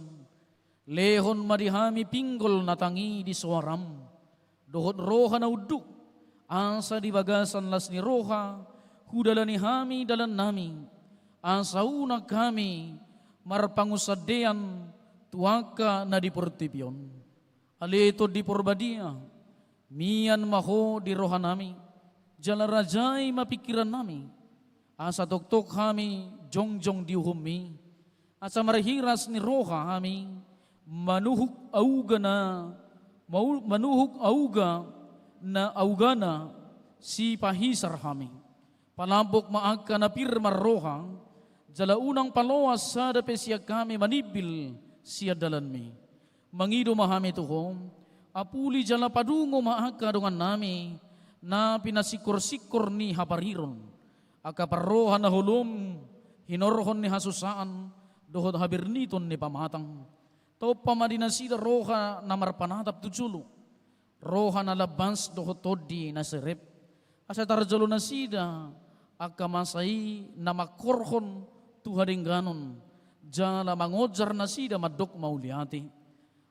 Lehon madihami pinggol natangi di suaram. Dohot roha na uduk. Asa di bagasan las ni roha. Hudala ni hami dalan nami. Asa unag kami marpangusadean tuaka na di portipyon. Alito di porbadia. Mian maho di roha nami. Jala rajay mapikiran nami. Asa tuktok kami jongjong diuhumi. Asa marhiras ni roha kami manuhuk auga na augana si pahisar kami. Palambok maagka na pirmar roha. Jala unang palawas sa dape siya kami manibil siya dalan mi. Mangido mahami tuhom. Apuli jala padungo maagka dungan nami na pinasikur-sikur ni hapariron. Akaparohan na hulum, hinorhon ni hasusaan, dohod habirniton ni pamatang. Tau pamadinasida roha na marpanatap tujulo. Roha na labans dohod todi na serep. Asa tarjalo na sida, akamasay na makorhon tuhading ganon. Jala mangojar na sida madok mauliati.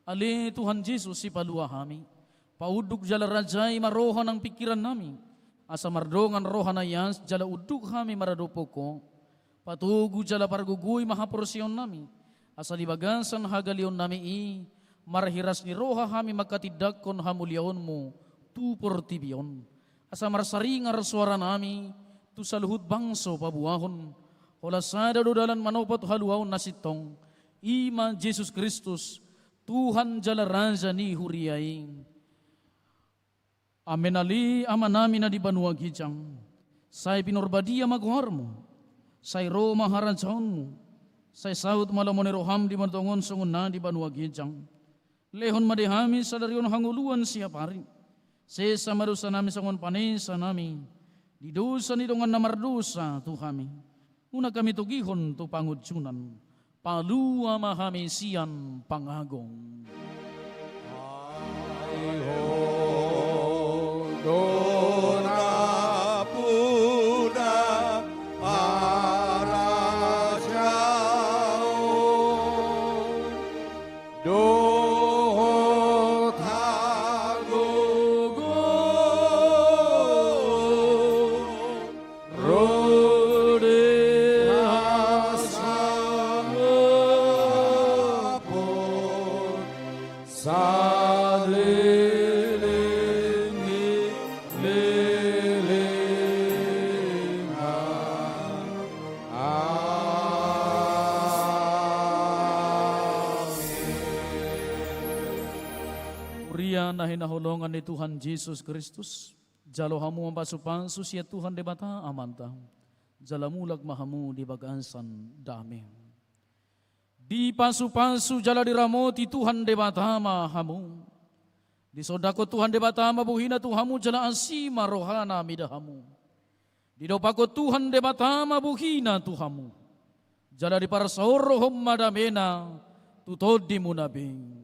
Ali Tuhan Jesus si paluahami. Pauduk jala rajay maroha ng pikiran nami. Asa mardongan roha na yas, jala uduk kami maradopo ko. Patugu jala parguguy mahaporsyon nami. Asa libagasan hagalion nami marhiras ni roha kami magkatidakon hamulyaon mo, tu portibion. Asa marsaringar suara nami, tu saluhut bangso pabuahon. Holasada dodalan manopat haluaon nasitong, ima Jesus Kristus, Tuhan jala raja ni huriyaing. Amen ali amanami na di banuag hijang. Say pinorbadia magwar mo. Say Roma haransaon mo. Say saut malamon ni roham di matongon sungun na di banuag hijang. Lehon madihami sa darion hanguluan siya pari. Sesa marusa namin sa ngon panesa namin. Di dosa ni dongan na mardusa tu kami. Una kami tugihon tu pangudsunan. Palua mahami siyan pangagong. Dona puna para siao. salilingi lilingan. Urian na hinahulungan ni Tuhan Yesus Kristus, jalo hamu ang pasupansu siya Tuhan di bata amanta, jalamulag mahamu di bagansan dami. Di pasu-pasu jala diramoti Tuhan de batama hamu. Di sodako Tuhan de batama buhina Tuhamu jala asima rohana midahamu. Di dopako Tuhan de batama buhina Tuhamu. Jala di parasoro hommadamena tutod di munabing.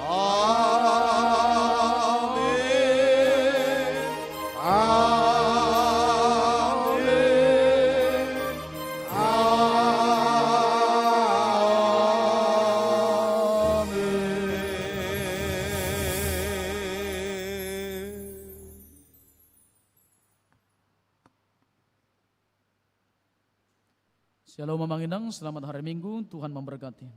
Amin. Shalom Manginang, selamat hari Minggu, Tuhan memberkati.